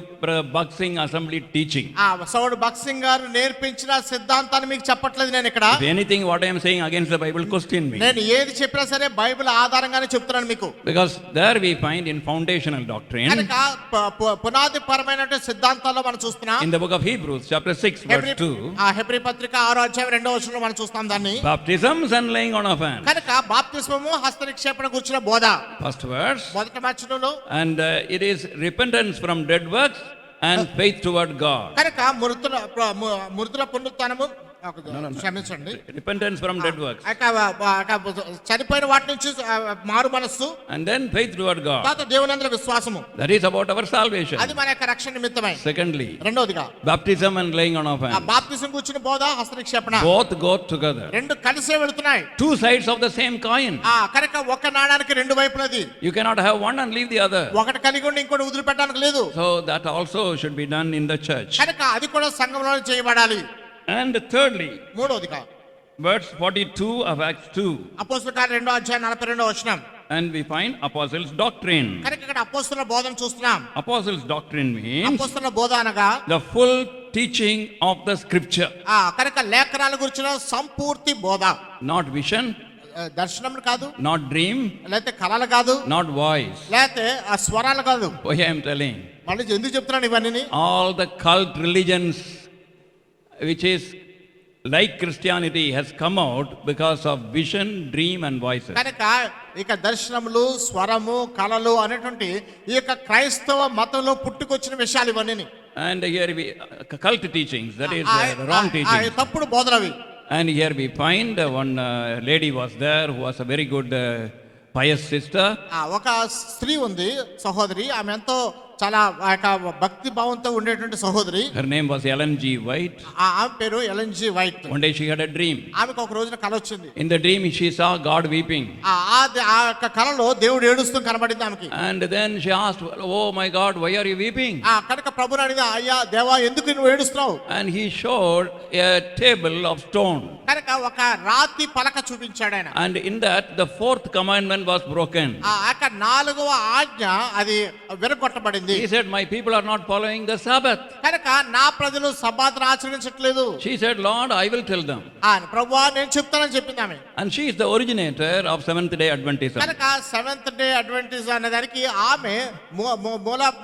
Bhakti assembly teaching. సౌడు బక్సింగ్ గారు నేర్పించిన సిద్ధాంతాన్ని మీకు చెప్పట్లేదు నేను ఇక్కడ. If anything what I am saying against the Bible, question me. నేను ఏది చెప్పినా సరే బైబిల్ ఆధారంగానే చెప్తున్నాను మీకు. Because there we find in foundational doctrine, కనుక పునాది పరమైన సిద్ధాంతాల్లో మనం చూస్తున్నాం. in the book of Hebrews chapter 6 verse 2, Hebrew పత్రిక 6వ అధ్యాయం 2వ వచనంలో మనం చూస్తాం దాన్ని. baptisms and laying on of hands. కనుక బాప్తిస్మము హస్త నిక్షేపణ గురించిన బోధ. First verse, మొదటి వచనంలో and it is repentance from dead works and faith toward God. కనుక మృతుల పునరుత్థానము, క్షమించండి, Repentance from dead works చనిపోయిన వాటి నుంచి మారు మనస్సు, and then faith toward God. తర్వాత దేవునందుల విశ్వాసము. That is about our salvation. అది మన యొక్క రక్షణ నిమిత్తమై. Secondly, రెండోదిగా baptism and laying on of hands. బాప్తిసం గురించిన బోధ, హస్త నిక్షేపణ Both go together. రెండు కలిసే వెళుతున్నాయి. Two sides of the same coin. కనుక ఒక నాణానికి రెండు వైపులది. You cannot have one and leave the other. ఒకటి కలిగి ఉండి ఇంకోటి వదిలిపెట్టడానికి లేదు. So that also should be done in the church. కనుక అది కూడా సంఘంలో చేయబడాలి. And thirdly, మూడోదిగా verse 42 of Acts 2. అపోస్తలుల కార్యాలు 2వ అధ్యాయం 42వ వచనం. And we find apostles' doctrine. కనుక ఇక్కడ అపోస్తలుల బోధన చూస్తున్నాం. Apostles' doctrine means అపోస్తలుల బోధ అనగా the full teaching of the scripture. కనుక లేఖనాల గురించిన సంపూర్తి బోధ. Not vision, దర్శనములు కాదు, not dream, లేకపోతే కళలు కాదు, not voice. లేకపోతే స్వరాలు కాదు. Why I am telling? మళ్ళీ ఎందుకు చెప్తున్నాను ఇవన్నీ? All the cult religions which is like Christianity has come out because of vision, dream and voices. కనుక ఇక దర్శనములు, స్వరము, కళలు అనేటువంటి ఈ యొక్క క్రైస్తవ మతంలో పుట్టుకొచ్చిన విషయాలు ఇవన్నీ. And here we cult teachings, that is wrong teachings. తప్పుడు బోధనవి. And here we find one lady was there who was a very good pious sister. ఒక స్త్రీ ఉంది, సహోదరి, ఆమె ఎంతో చాలా భక్తి భావంతో ఉండేటువంటి సహోదరి. Her name was Ellen G. White. ఆమె పేరు Ellen G white. One day she had a dream. ఆమెకు ఒక రోజున కల వచ్చింది. In the dream she saw God weeping. ఆ యొక్క కలలో దేవుడు ఏడుస్తూ కనబడింది ఆమెకి. And then she asked, "Oh my God, why are you weeping?" కనుక ప్రభుని అడిగింది, అయ్యా దేవా ఎందుకు నువ్వు ఏడుస్తున్నావు? And he showed a table of stone. కనుక ఒక రాతి పలక చూపించాడు ఆయన. And in that the fourth commandment was broken. ఆ యొక్క 4వ ఆజ్ఞ అది విరగొట్టబడింది. He said, "My people are not following the Sabbath." కనుక నా ప్రజలు సబ్బాతును ఆచరించట్లేదు. She said, "Lord, I will tell them." ప్రభువా నేను చెప్తానని చెప్పింది ఆమె. And she is the originator of Seventh Day Adventism. కనుక సెవెంత్ డే అడ్వెంటిజం అనే దానికి ఆమె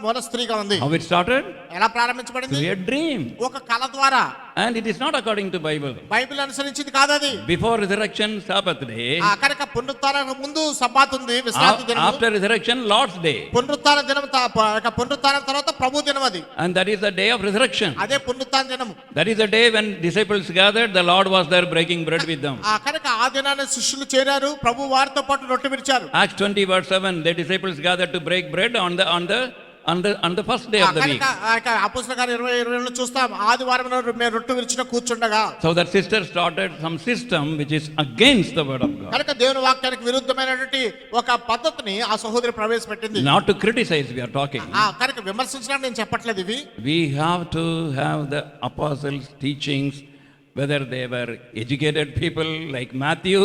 మూల స్త్రీగా ఉంది. How it started? ఎలా ప్రారంభించబడింది? Through a dream. ఒక కళ ద్వారా. And it is not according to Bible. Bible అనుసరించింది కాదు అది. Before resurrection, Sabbath day. కనుక పునరుత్థానానికి ముందు సబ్బాతు ఉంది, విశ్రాంతి దినం. After resurrection, Lord's day. పునరుత్థాన దినం పునరుత్థానం తర్వాత ప్రభు దినం అది. And that is the day of resurrection. అదే పునరుత్థాన దినము. That is the day when disciples gathered, the Lord was there breaking bread with them. కనుక ఆ దినాన శిష్యులు చేరారు, ప్రభు వారితో పాటు రొట్టె విరిచారు. Acts 20 verse 7, the disciples gathered to break bread on the on the first day of the week. కనుక అపోస్తలుల కార్యం 20:20 చూస్తాం, ఆదివారం నాడు మేము రొట్టె విరిచిన కూర్చుండగా. So that sister started some system which is against the word of God. కనుక దేవుని వాక్యానికి విరుద్ధమైనటువంటి ఒక పద్ధతిని ఆ సహోదరి ప్రవేశపెట్టింది. Not to criticize, we are talking. కనుక విమర్శించడానికి నేను చెప్పట్లేదు ఇవి. We have to have the apostles' teachings, whether they were educated people like Matthew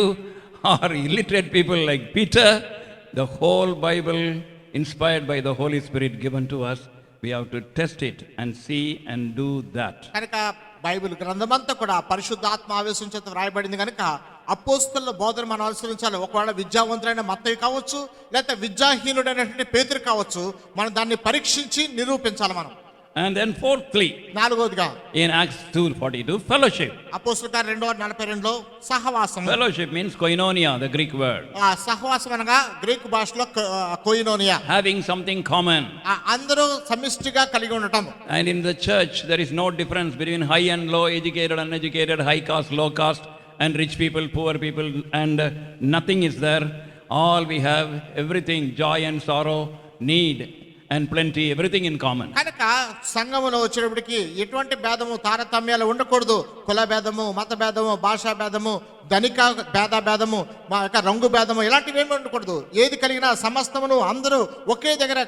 or illiterate people like Peter. The whole Bible, inspired by the Holy Spirit, given to us, we have to test it and see and do that. కనుక Bible గ్రంథమంతా కూడా పరిశుద్ధాత్మ ఆవేశం చేత వ్రాయబడింది కనుక అపోస్తలుల బోధన మనం అనుసరించాలి. ఒకవేళ విద్యావంతులైన మత్తయి కావచ్చు, లేకపోతే విద్యాహీనుడైనటువంటి పేతురు కావచ్చు, మనం దాన్ని పరీక్షించి నిరూపించాలి మనం. And then fourthly, నాలుగోదిగా in Acts 2:42, fellowship. అపోస్తలుల కార్యం 2:42 సహవాసం. Fellowship means koinonia, the Greek word. సహవాసం అనగా గ్రీకు భాషలో కొయినోనియా. Having something common. అందరూ సమిష్టిగా కలిగి ఉండటం. And in the church, there is no difference between high and low, educated, uneducated, high caste, low caste, and rich people, poor people, and nothing is there. All we have, everything, joy and sorrow, need and plenty, everything in common. కనుక సంఘములో వచ్చేటప్పటికి ఎటువంటి భేదము తారతమ్యాలు ఉండకూడదు. కుల భేదము, మత భేదము, భాషా భేదము, ధనిక భేదము, మా యొక్క రంగు భేదము, ఇలాంటివి ఏమి ఉండకూడదు. ఏది కలిగినా సమస్తమును అందరూ ఒకే దగ్గర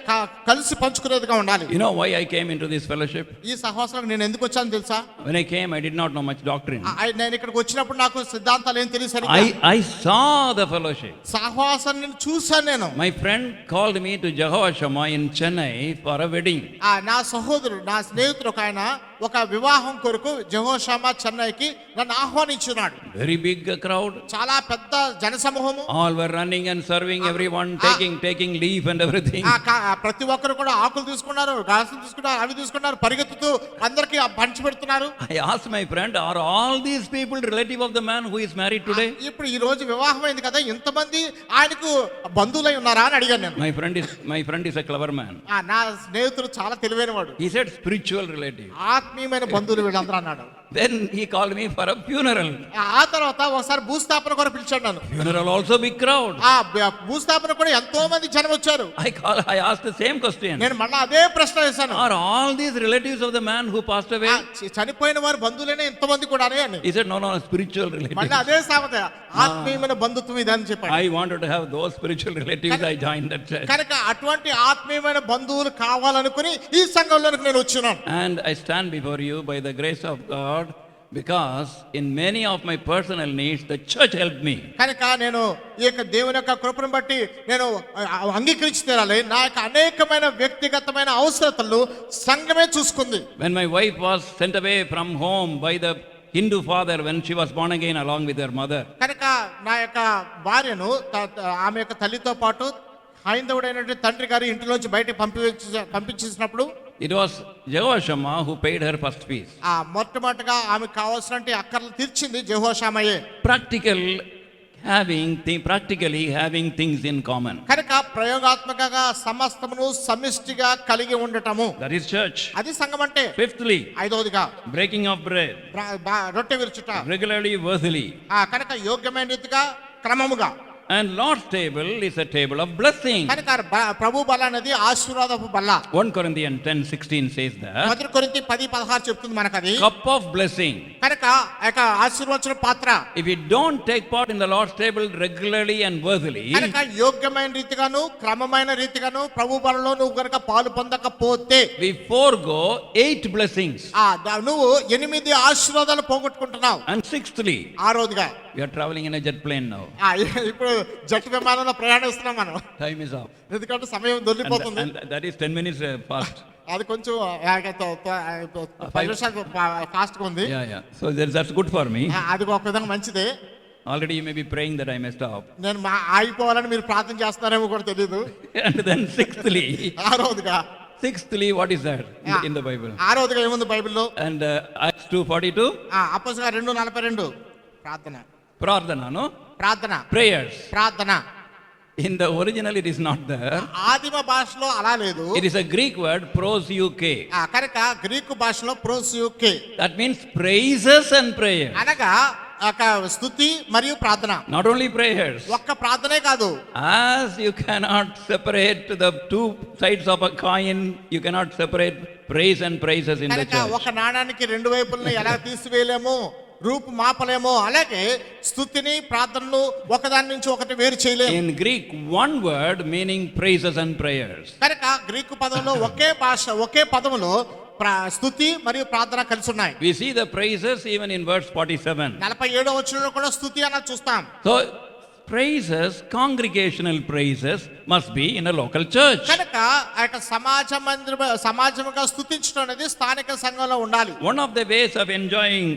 కలిసి పంచుకునేదిగా ఉండాలి. You know why I came into this fellowship? ఈ సహవాసానికి నేను ఎందుకు వచ్చాను తెలుసా? When I came, I did not know much doctrine. నేను ఇక్కడికి వచ్చినప్పుడు నాకు సిద్ధాంతాలు ఏం తెలియదు. I saw the fellowship. సహవాసాన్ని చూశాను నేను. My friend called me to Jehovah Shammah in Chennai for a wedding. నా సహోదరుడు, నా స్నేహితుడు ఒక ఆయన ఒక వివాహం కొరకు జెహోవా షమ్మా చెన్నైకి నన్ను ఆహ్వానించున్నాడు. Very big crowd. చాలా పెద్ద జనసమూహము. All were running and serving everyone, taking leaf and everything. ప్రతి ఒక్కరు కూడా ఆకులు తీసుకున్నారు, గాసులు తీసుకున్నారు, అవి తీసుకున్నారు, పరిగెత్తుతూ అందరికి పంచి పెడుతున్నారు. I asked my friend, are all these people relative of the man who is married today? ఇప్పుడు ఈ రోజు వివాహం అయింది కదా, ఇంతమంది ఆయనకు బంధువులై ఉన్నారా అని అడిగాను నేను. My friend is a clever man. నా స్నేహితుడు చాలా తెలివైన వాడు. He said spiritual relative. ఆత్మీయమైన బంధువులు వీళ్ళందరూ అన్నాడు. Then he called me for a funeral. ఆ తర్వాత ఒకసారి భూస్థాపన కూడా పిలిచాడు నన్ను. Funeral also big crowd. భూస్థాపన కూడా ఎంతో మంది జనం వచ్చారు. I asked the same question. నేను మళ్ళీ అదే ప్రశ్న వేశాను. Are all these relatives of the man who passed away? చనిపోయిన వారు బంధువులేనే ఎంతమంది కూడా అని. He said no, spiritual relatives. మళ్ళీ అదే సామెత, ఆత్మీయమైన బంధుత్వం ఇది అని చెప్పాడు. I wanted to have those spiritual relatives. I joined that church. కనుక అటువంటి ఆత్మీయమైన బంధువులు కావాలనుకుని ఈ సంఘంలోకి నేను వచ్చాను. And I stand before you by the grace of God, because in many of my personal needs the church helped me. కనుక నేను ఈ యొక్క దేవుని యొక్క కృపను బట్టి నేను అంగీకరించి తీరాలి. నా యొక్క అనేకమైన వ్యక్తిగతమైన అవసరతలు సంఘమే చూసుకుంది. When my wife was sent away from home by the Hindu father when she was born again along with her mother. కనుక నా యొక్క భార్యను ఆమె యొక్క తల్లితో పాటు హైందవుడైనటువంటి తండ్రి గారి ఇంటిలోంచి బయట పంపించేసినప్పుడు It was Jehovah Shammah who paid her first fees. మొట్టమొదటిగా ఆమెకు కావాల్సినటువంటి అక్కర్లు తీర్చింది Jehovah షమ్మయే. Practically having things in common. కనుక ప్రయోగాత్మకంగా సమస్తమును సమిష్టిగా కలిగి ఉండటము. That is church. అది సంఘం అంటే. Fifthly, ఐదవదిగా breaking of bread. రొట్టె విరుచుట. Regularly, worthily. కనుక యోగ్యమైన రీతిగా, క్రమముగా. And Lord's table is a table of blessing. కనుక ప్రభు బల్ల అనేది ఆశీర్వాదపు బల్ల. 1 Corinthians 10:16 says that. 1 కొరింథీ 10:16 చెప్తుంది మనకు అది. Cup of blessing. కనుక యొక్క ఆశీర్వచన పాత్ర. If you don't take part in the Lord's table regularly and worthily, కనుక యోగ్యమైన రీతిగాను, క్రమమైన రీతిగాను ప్రభు బల్లలో నువ్వు కనుక పాలు పొందకపోతే we forego 8 blessings. నువ్వు 8 ఆశీర్వాదాలు పోగొట్టుకుంటున్నావు. And sixthly, ఆరోదిగా we are traveling in a jet plane now. ఇప్పుడు జెట్ విమానంలో ప్రయాణిస్తున్నాం మనం. Time is up. ఎందుకంటే సమయం దొరికిపోతుంది. And that is 10 minutes fast. అది కొంచెం 5 నిమిషాలు ఫాస్ట్ గా ఉంది. Yeah. So that's good for me. అది ఒక విధంగా మంచిదే. Already you may be praying that I may stop. నేను ఆగిపోవాలని మీరు ప్రార్థన చేస్తున్నారేమో కూడా తెలియదు. And then sixthly, what is that in the Bible? ఆరోదిగా ఏముంది బైబిల్లో? And Acts 2:42. అపోస్తలుల 2:42 ప్రార్థన. ప్రార్థన. Prayers. ప్రార్థన. In the original it is not there. ఆదిమ భాషలో అలా లేదు. It is a Greek word proseuche. కనుక గ్రీకు భాషలో proseuche. That means praises and prayer. అనగా స్తుతి మరియు ప్రార్థన. Not only prayers. ఒక్క ప్రార్థనే కాదు. As you cannot separate the two sides of a coin, you cannot separate praise and praises in the కనుక church. ఒక నాణానికి రెండు వైపులను ఎలా తీసివేయలేమో, రూపు మాపలేమో, అలాగే స్తుతిని ప్రార్థనలు ఒకదాని నుంచి ఒకటి వేరు చేయలేము. In Greek, one word meaning praises and prayers. కనుక గ్రీకు పదంలో ఒకే భాష, ఒకే పదములో స్తుతి మరియు ప్రార్థన కలిసి ఉన్నాయి. We see the praises even in verse 47. 47వ వచనంలో కూడా స్తుతి అన్నది చూస్తాం. So, praises, congregational praises must be in a local church. కనుక ఆ యొక్క సమాజముగా స్తుతించడం అనేది స్థానిక సంఘంలో ఉండాలి. One of the ways of enjoying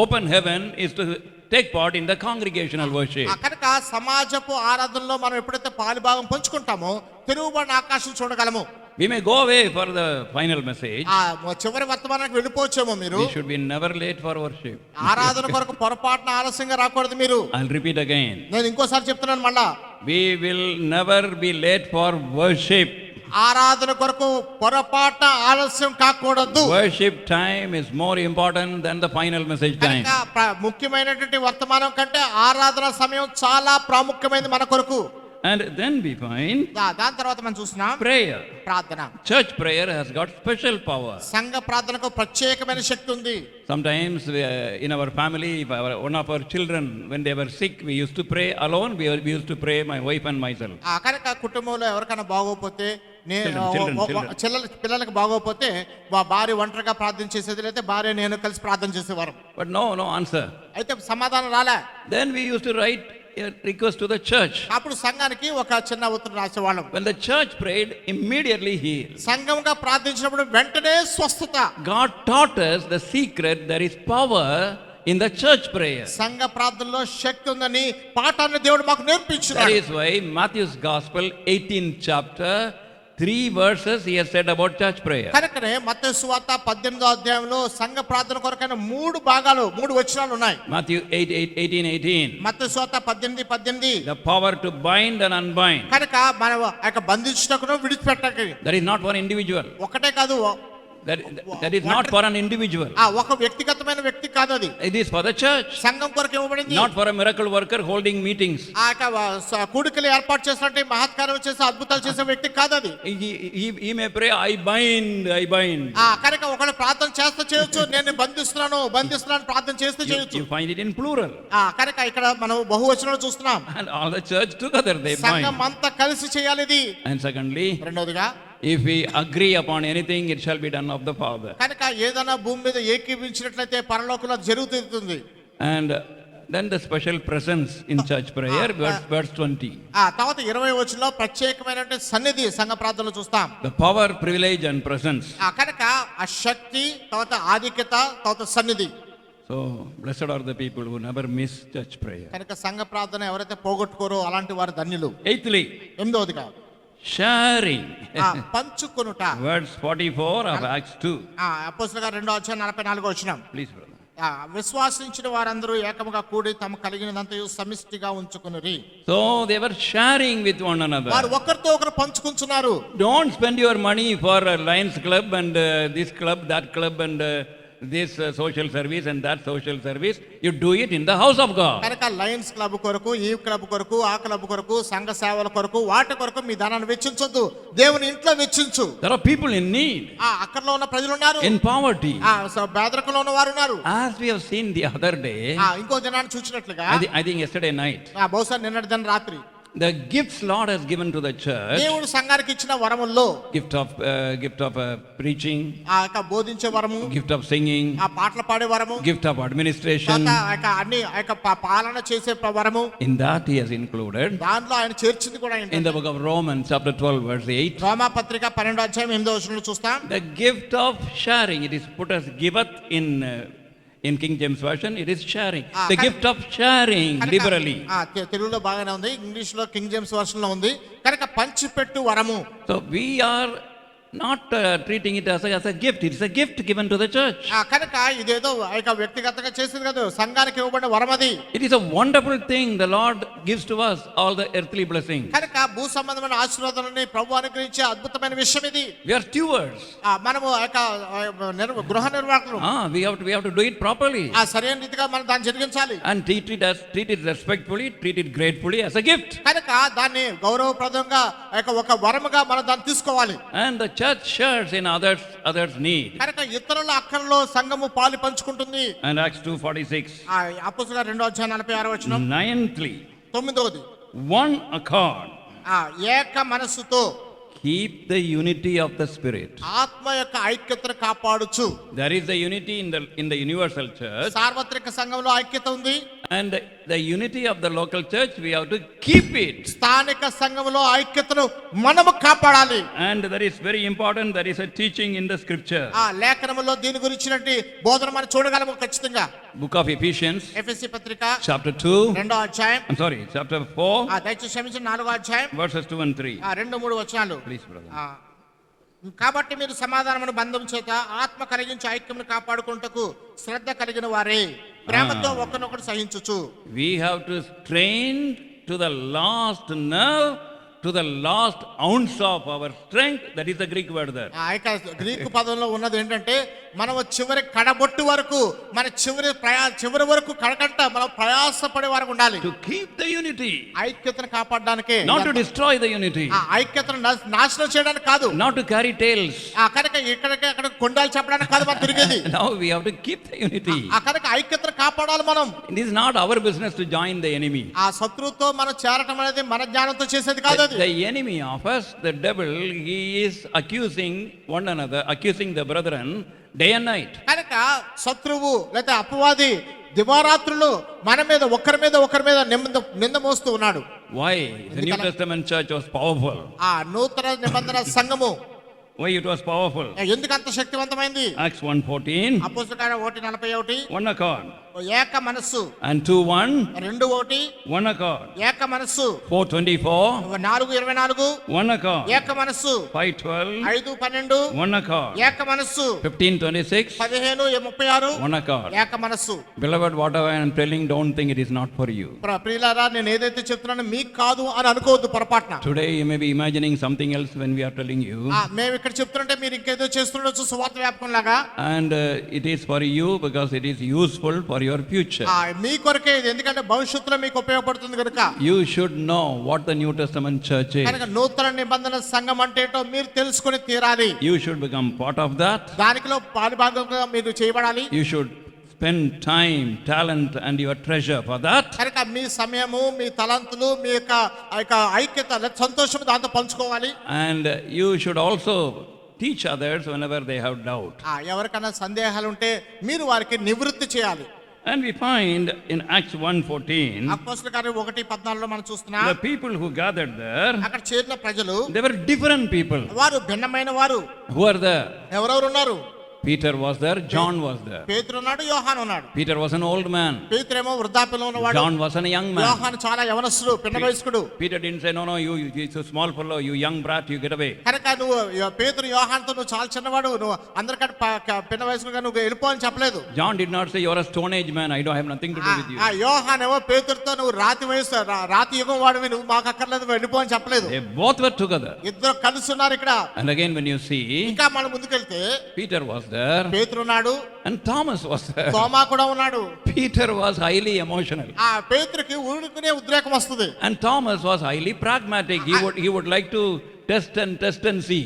open heaven is to take part in the congregational worship. కనుక సమాజపు ఆరాధనలో మనం ఎప్పుడైతే పాలుభాగం పంచుకుంటామో తెరుగుబడిన ఆకాశం చూడగలము. We may go away for the final message. చివరి వర్తమానానికి వెళ్ళిపోవచ్చేమో మీరు. We should be never late for worship. ఆరాధన కొరకు పొరపాటున ఆలస్యంగా రాకూడదు మీరు. I'll repeat again. నేను ఇంకోసారి చెప్తున్నాను మళ్ళా. We will never be late for worship. ఆరాధన కొరకు పొరపాటున ఆలస్యం కాకూడదు. Worship time is more important than the final message time. ముఖ్యమైనటువంటి వర్తమానం కంటే ఆరాధన సమయం చాలా ప్రాముఖ్యమైనది మన కొరకు. And then we find దాని తర్వాత మనం చూస్తున్నాం prayer. ప్రార్థన. Church prayer has got special power. సంఘ ప్రార్థనకు ప్రత్యేకమైన శక్తి ఉంది. Sometimes in our family, if one of our children, when they were sick, we used to pray alone. We used to pray, my wife and myself. కనుక కుటుంబంలో ఎవరికైనా బాగోపోతే Children. పిల్లలకు బాగోపోతే మా భార్య ఒంటరిగా ప్రార్థన చేసేది, లేకపోతే భార్య నేను కలిసి ప్రార్థన చేసేవారు. But no answer. అయితే సమాధానం రాలే. Then we used to write a request to the church. అప్పుడు సంఘానికి ఒక చిన్న ఉత్తరం రాసేవాళ్ళం. When the church prayed, immediately healed. సంఘంగా ప్రార్థించినప్పుడు వెంటనే స్వస్థత. God taught us the secret, there is power in the church prayer. సంఘ ప్రార్థనలో శక్తి ఉందని పాఠాన్ని దేవుడు మాకు That నేర్పించాడు. is why Matthew's Gospel 18th chapter 3 verses he has said about church prayer. కనుకనే మత్తయి సువార్త 18వ అధ్యాయంలో సంఘ ప్రార్థన కొరకైన 3 వచనాలు ఉన్నాయి. Matthew 18:18. మత్తయి సువార్త 18:18. The power to bind and unbind. కనుక మనం బంధించుటకును విడిచిపెట్టకు. That is not for an individual. ఒకటే కాదు, That is not for an individual. ఒక వ్యక్తిగతమైన వ్యక్తి కాదు అది. It is for the church. సంఘం కొరకు ఇవ్వబడింది. Not for a miracle worker holding meetings. కూడికలు ఏర్పాటు చేసినట్టు మహత్కార్యం చేసే అద్భుతాలు చేసే వ్యక్తి కాదు అది. He may pray, I bind. కనుక ఒకడు ప్రార్థన చేస్తే చేయొచ్చు, నేను బంధిస్తున్నాను ప్రార్థన చేస్తే చేయొచ్చు. You find it in plural. కనుక ఇక్కడ మనం బహువచనంలో చూస్తున్నాం. And all the church together they bind. సంఘం అంతా కలిసి చేయాలి ఇది. And secondly, రెండోదిగా, if we agree upon anything, it shall be done of the Father. కనుక ఏదైనా భూమి మీద ఏకీవించినట్లయితే పరలోకంలో జరుగుతుంది. And then the special presence in church prayer, verse 20. తర్వాత 20వ వచనంలో ప్రత్యేకమైనటువంటి సన్నిధి సంఘ ప్రార్థనలో చూస్తాం. The power, privilege and presence. కనుక ఆ శక్తి, తర్వాత ఆధిక్యత, తర్వాత సన్నిధి. So blessed are the people who never miss church prayer. కనుక సంఘ ప్రార్థన ఎవరైతే పోగొట్టుకోరో అలాంటి వారు ధన్యులు. Eighthly, 8వదిగా sharing. పంచుకొనుట. Verse 44 of Acts 2. అపోస్తలుల 2:44 వచనం. Please brother. విశ్వాసించిన వారందరూ ఏకముగా కూడి తమ కలిగినదంతయు సమిష్టిగా ఉంచుకొనురి. So they were sharing with one another. వారు ఒకరితో ఒకరు పంచుకుంటున్నారు. Don't spend your money for a Lions Club and this club, that club and this social service and that social service. You do it in the house of God. కనుక Lions club కొరకు, ఈ club కొరకు, ఆ club కొరకు, సంఘ సేవల కొరకు, వాటి కొరకు మీ ధనాన్ని వెచ్చించొద్దు, దేవుని ఇంట్లో వెచ్చించు. There are people in need. అక్కడలో ఉన్న ప్రజలు ఉన్నారు, in poverty. పేదరికంలో ఉన్న వారు ఉన్నారు. As we have seen the other day, ఇంకో దినాన్ని చూసినట్లుగా, I think yesterday night, బహుశా నిన్నటి దిన రాత్రి, the gifts Lord has given to the church, దేవుడు సంఘానికి ఇచ్చిన వరముల్లో gift of preaching, బోధించే వరము, gift of singing, పాటలు పాడే వరము, gift of administration, అన్ని పాలన చేసే వరము, in that he has included. దాంట్లో ఆయన చేర్చింది కూడా in the book of Romans chapter 12 verse 8, రోమా పత్రిక 12వ అధ్యాయం 8వ వచనంలో చూస్తాం. the gift of sharing, it is put as giveth in King James version, it is sharing. The gift of sharing liberally. తెలుగులో బాగానే ఉంది, ఇంగ్లీష్ లో కింగ్ జేమ్స్ వర్షన్ లో ఉంది. కనుక పంచిపెట్టు వరము. So we are not treating it as a gift. It's a gift given to the church. కనుక ఇదేదో ఇక వ్యక్తిగతంగా చేసింది కాదు, సంఘానికి ఇవ్వబడిన వరమది. It is a wonderful thing the Lord gives to us, all the earthly blessings. కనుక భూ సంబంధమైన ఆశీర్వాదాలని ప్రభు అనుగ్రహించే అద్భుతమైన విషయం ఇది. We are stewards. మనము గృహ నిర్వాహకులు. We have to do it properly. సరైన రీతిగా మనం దాన్ని జరిగించాలి. And treat it respectfully, treat it gratefully as a gift. కనుక దాన్ని గౌరవప్రదంగా ఒక వరముగా మనం దాన్ని తీసుకోవాలి. And the church shares in others' need. కనుక ఇతరుల అక్కర్లో సంఘము పాలు పంచుకుంటుంది. And Acts 2:46. అపోస్తలుల 2:46 వచనం. Ninthly, 9వ one accord. ఏక మనస్సుతో Keep the unity of the Spirit. ఆత్మ యొక్క ఐక్యతను కాపాడుచు. There is the unity in the universal church. సార్వత్రిక సంఘంలో ఐక్యత ఉంది. And the unity of the local church, we have to keep it. స్థానిక సంఘంలో ఐక్యతను మనము కాపాడాలి. And that is very important. There is a teaching in the scripture. లేఖనములో దీని గురించినటువంటి బోధన మనం చూడగలము ఖచ్చితంగా. Book of Ephesians, ఎఫెసీ పత్రిక chapter 2. 2వ అధ్యాయం. I'm sorry, chapter 4. దయచేసి క్షమించండి, 4వ అధ్యాయం Verses 2 and 3. 2-3 వచనాలు. Please, brother. కాబట్టి మీరు సమాధానమును బంధం చేత ఆత్మ కలిగించి ఐక్యమును కాపాడుకుంటకు శ్రద్ధ కలిగిన వారే ప్రేమతో ఒకరినొకరు సహించుచు. We have to strain to the last nerve, to the last ounce of our strength. That is the Greek word there. Greek పదంలో ఉన్నది ఏంటంటే మనం చివరి కడబొట్టు వరకు, మన చివరి వరకు కడకంట మనం ప్రయాసపడే వరకు ఉండాలి. To keep the unity, ఐక్యతను కాపాడడానికి, not to destroy the unity, ఐక్యతను నాశనం చేయడానికి కాదు, not to carry tales. కనుక అక్కడ కొండాలు చెప్పడానికి కాదు మనం తిరిగేది. Now we have to keep the unity. కనుక ఐక్యతను కాపాడాలి మనం. It is not our business to join the enemy. శత్రువుతో మనం చేరటం అనేది మన జ్ఞానంతో చేసేది కాదు. The enemy of us, the devil, he is accusing one another, accusing the brethren day and night. కనుక శత్రువు లేదా అపవాది దివారాత్రులు మన మీద ఒకరి మీద నింద మోస్తూ ఉన్నాడు. Why? The New Testament church was powerful. నూతన నిబంధన సంఘము Why it was powerful? ఎందుకు అంత శక్తివంతమైంది? Acts 1:14. అపోస్తలుల కార్యం 1:41. One accord. ఏక మనస్సు. And 2:1. 2:1. One accord. ఏక మనస్సు. 4:24. 4:24. One accord. ఏక మనస్సు. 5:12. 5:12. One accord. ఏక మనస్సు. 15:26. 15:36. One accord. ఏక మనస్సు. Beloved, whatever I am telling, don't think it is not for you. ప్రియులారా, నేను ఏదైతే చెప్తున్నానో మీకు కాదు అని అనుకోవద్దు పొరపాటున. Today you may be imagining something else when we are telling you. మేము ఇక్కడ చెప్తుంటే మీరు ఇంకేదో చేస్తుండొచ్చు సువార్త వ్యాపకం లాగా. And it is for you because it is useful for your future. మీ కొరకే ఇది, ఎందుకంటే భవిష్యత్తులో మీకు ఉపయోగపడుతుంది కనుక. You should know what the New Testament church is. కనుక నూతన నిబంధన సంఘం అంటే ఏంటో మీరు తెలుసుకొని తీరాలి. You should become part of that. దానిలో పాలుభాగంగా మీరు చేయబడాలి. You should spend time, talent and your treasure for that. కనుక మీ సమయము, మీ తలంతులు, మీ యొక్క ఐక్యత సంతోషం దాంతో పంచుకోవాలి. And you should also teach others whenever they have doubt. ఎవరికైనా సందేహాలు ఉంటే మీరు వారికి నివృత్తి చేయాలి. And we find in Acts 1:14, అపోస్తలుల కార్యం 1:14 మనం చూస్తున్నాం. the people who gathered there, అక్కడ చేరిన ప్రజలు they were different people. వారు భిన్నమైన వారు. Who are there? ఎవరెవరు ఉన్నారు? Peter was there, John was there. పేతురు ఉన్నాడు, యోహాను ఉన్నాడు. Peter was an old man. పేతురేమో వృద్ధాప్యంలో ఉన్నవాడు. John was a young man. యోహాను చాలా యవనస్తుడు, పిన్న వయస్కుడు. Peter didn't say, no, you so small fellow, you young brat, you get away. కనుక నువ్వు పేతురు యోహానుతో నువ్వు చాలా చిన్నవాడు, నువ్వు అందరికంటే పిన్న వయస్కుడుగా నువ్వు వెళ్ళిపో అని చెప్పలేదు. John did not say, you're a stone age man, I don't have nothing to do with you. యోహానేమో పేతురుతో నువ్వు రాతి యుగం వాడివి, నువ్వు మాకు అక్కర్లేదు, వెళ్ళిపో అని చెప్పలేదు. They both were together. ఇద్దరు కలిసి ఉన్నారు ఇక్కడ. And again when you see, ఇంకా మనం ముందుకెళ్తే Peter was there. పేతురు ఉన్నాడు. And Thomas was there. తోమా కూడా ఉన్నాడు. Peter was highly emotional. పేతురుకి ఊరుకునే ఉద్రేకం వస్తుంది. And Thomas was highly pragmatic. He would like to test and see.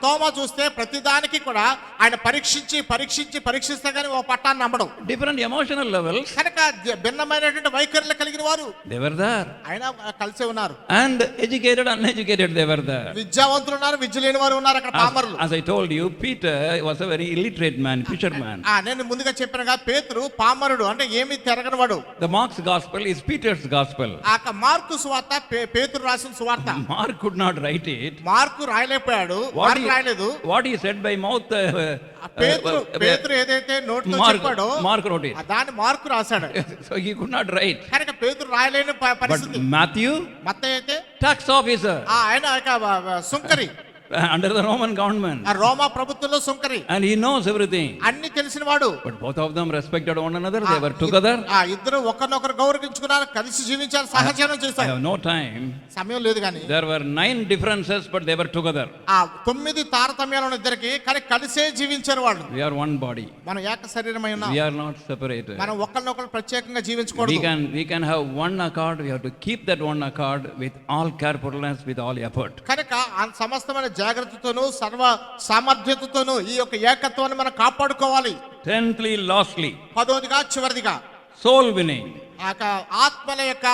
తోమా చూస్తే ప్రతిదానికి కూడా ఆయన పరీక్షిస్తే కానీ ఓ పట్టాన్ని నమ్మడం. Different emotional levels. కనుక భిన్నమైనటువంటి వైఖరులు కలిగిన వారు They were there. ఆయన కలిసే ఉన్నారు. And educated, uneducated, they were there. విద్యావంతులు ఉన్నారు, విద్య లేని వారు ఉన్నారు అక్కడ పామరులు. As I told you, Peter was a very illiterate man, fisherman. నేను ముందుగా చెప్పానుగా, పేతురు పామరుడు, అంటే ఏమీ తెరగనివాడు. The Mark's gospel is Peter's gospel. Mark సువార్త పేతురు రాసిన సువార్త. Mark could not write it. Mark రాయలేకపోయాడు, మార్కు రాయలేదు. What he said by mouth, పేతురు ఏదైతే నోటితో చెప్పాడో Mark wrote it. దాన్ని మార్కు రాశాడు. So he could not write. కనుక పేతురు రాయలేని పరిస్థితి. But Matthew, మత్తయి అయితే tax officer, ఆయన సుంకరి. under the Roman government. ఆ రోమా ప్రభుత్వంలో సుంకరి, And he knows everything. అన్ని తెలిసిన వాడు. But both of them respected one another. They were together. ఆ ఇద్దరు ఒకరినొకరు గౌరవించుకున్నారు, కలిసి జీవించారు, సహజీవనం I చేశారు. have no time. సమయం లేదు కానీ There were 9 differences, but they were together. ఆ 9 తారతమ్యాలు ఉన్న ఇద్దరికి, కానీ కలిసే జీవించారు వాళ్ళు. We are one body. మనం ఏక శరీరమై ఉన్నాం. We are not separated. మనం ఒకరినొకరు ప్రత్యేకంగా జీవించకూడదు. We can have one accord. We have to keep that one accord with all carefulness, with all effort. కనుక ఆ సమస్తమైన జాగ్రత్తతోనూ సర్వ సామర్థ్యతతోనూ ఈ యొక్క ఏకత్వాన్ని మనం కాపాడుకోవాలి. 10thly, lastly, 10వదిగా చివరిదిగా soul winning. ఆ యొక్క ఆత్మల యొక్క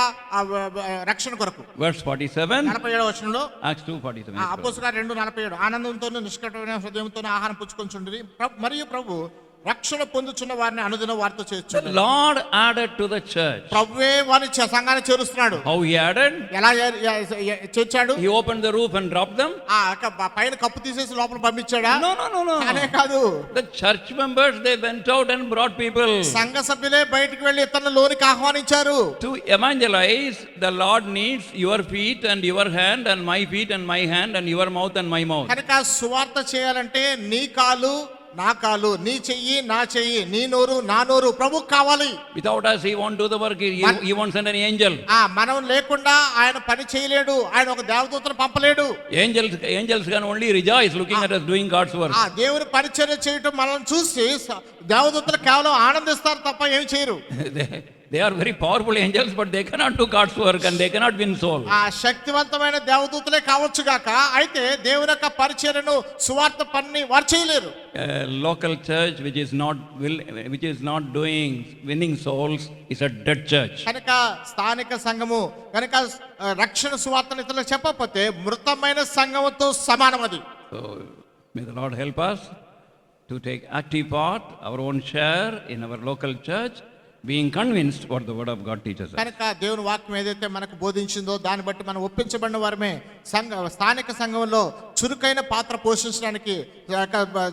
రక్షణ కొరకు. Verse 47, 47వ వచనంలో Acts 2:47. అపోస్తలుల 2:47 ఆనందంతోనూ నిష్కపటమైన హృదయంతోనూ ఆహారం పుచ్చుకొంచుండిరి, మరియు ప్రభు రక్షణ పొందుచున్న వారిని అనుదిన వారితో The చేర్చుచున్నాడు. Lord added to the church. ప్రభువే వారిని సంఘాన్ని చేరుస్తున్నాడు. How he added? ఎలా చేర్చాడు? He opened the roof and dropped them? ఆ యొక్క పైన కప్పు తీసేసి లోపల పంపించాడా? No. అనే కాదు. The church members, they went out and brought people. సంఘ సభ్యులే బయటికి వెళ్లి ఇతరుల లోనికి ఆహ్వానించారు. To evangelize, the Lord needs your feet and your hand and my feet and my hand and your mouth and my mouth. కనుక సువార్త చేయాలంటే నీ కాలు నా కాలు, నీ చెయ్యి నా చెయ్యి, నీ నోరు నా నోరు ప్రభువుకు కావాలి. Without us, he won't do the work. He won't send an angel. మనం లేకుండా ఆయన పని చేయలేడు, ఆయన ఒక దేవదూతను పంపలేడు. Angels can only rejoice looking at us doing God's work. దేవుని పరిచర్య చేయటం మనల్ని చూసి దేవదూతలు కేవలం ఆనందిస్తారు తప్ప ఏమి చేయరు. They are very powerful angels, but they cannot do God's work and they cannot win soul. ఆ శక్తివంతమైన దేవదూతలే కావచ్చు గాక, అయితే దేవుని యొక్క పరిచర్యను సువార్త పని వారు చేయలేరు. A local church which is not doing winning souls is a dead church. కనుక స్థానిక సంఘము కనుక రక్షణ సువార్తను ఇతరులకు చెప్పకపోతే మృతమైన సంఘముతో సమానం అది. So may the Lord help us to take active part, our own share in our local church, being convinced what the word of God teaches us. కనుక దేవుని వాక్యం ఏదైతే మనకు బోధించిందో దాన్ని బట్టి మనం ఒప్పించబడిన వారమే. స్థానిక సంఘంలో చురుకైన పాత్ర పోషించడానికి,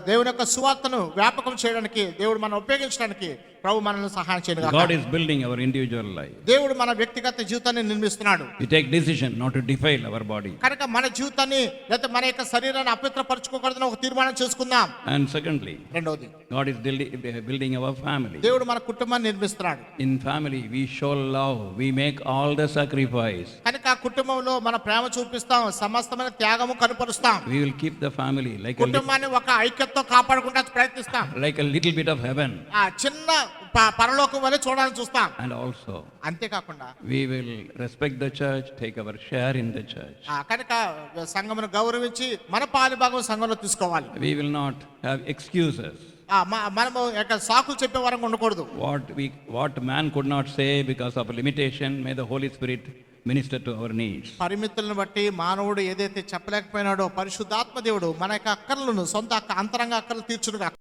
దేవుని యొక్క సువార్తను వ్యాపకం చేయడానికి, దేవుడు మనం ఉపయోగించడానికి ప్రభు మనల్ని సహాయం చేయను. God is building our individual life. దేవుడు మన వ్యక్తిగత జీవితాన్ని నిర్మిస్తున్నాడు. We take decision not to defile our body. కనుక మన జీవితాన్ని లేదా మన యొక్క శరీరాన్ని అపవిత్రపరచుకోకూడదని ఒక తీర్మానం చేసుకుందాం. And secondly, రెండవది, God is building our family. దేవుడు మన కుటుంబాన్ని నిర్మిస్తున్నాడు. In family we show love, we make all the sacrifice. కనుక ఆ కుటుంబంలో మన ప్రేమ చూపిస్తాం, సమస్తమైన త్యాగము కనపరుస్తాం. We will keep the family కుటుంబాన్ని ఒక ఐక్యతతో కాపాడుకుంటా ప్రయత్నిస్తాం. like a little bit of heaven. ఆ చిన్న పరలోకం వలె చూడాలని చూస్తాం. And also అంతేకాకుండా we will respect the church, take our share in the church. కనుక సంఘమును గౌరవించి మన పాలి భాగం సంఘంలో తీసుకోవాలి. We will not have excuses. మనము సాకులు చెప్పే వరంగా ఉండకూడదు. What man could not say because of a limitation, may the Holy Spirit minister to our needs. పరిమితులను బట్టి మానవుడు ఏదైతే చెప్పలేకపోయినాడో పరిశుద్ధాత్మ దేవుడు మన యొక్క అక్కర్లను, సొంత అంతరంగ అక్కర్లు తీర్చునుగా.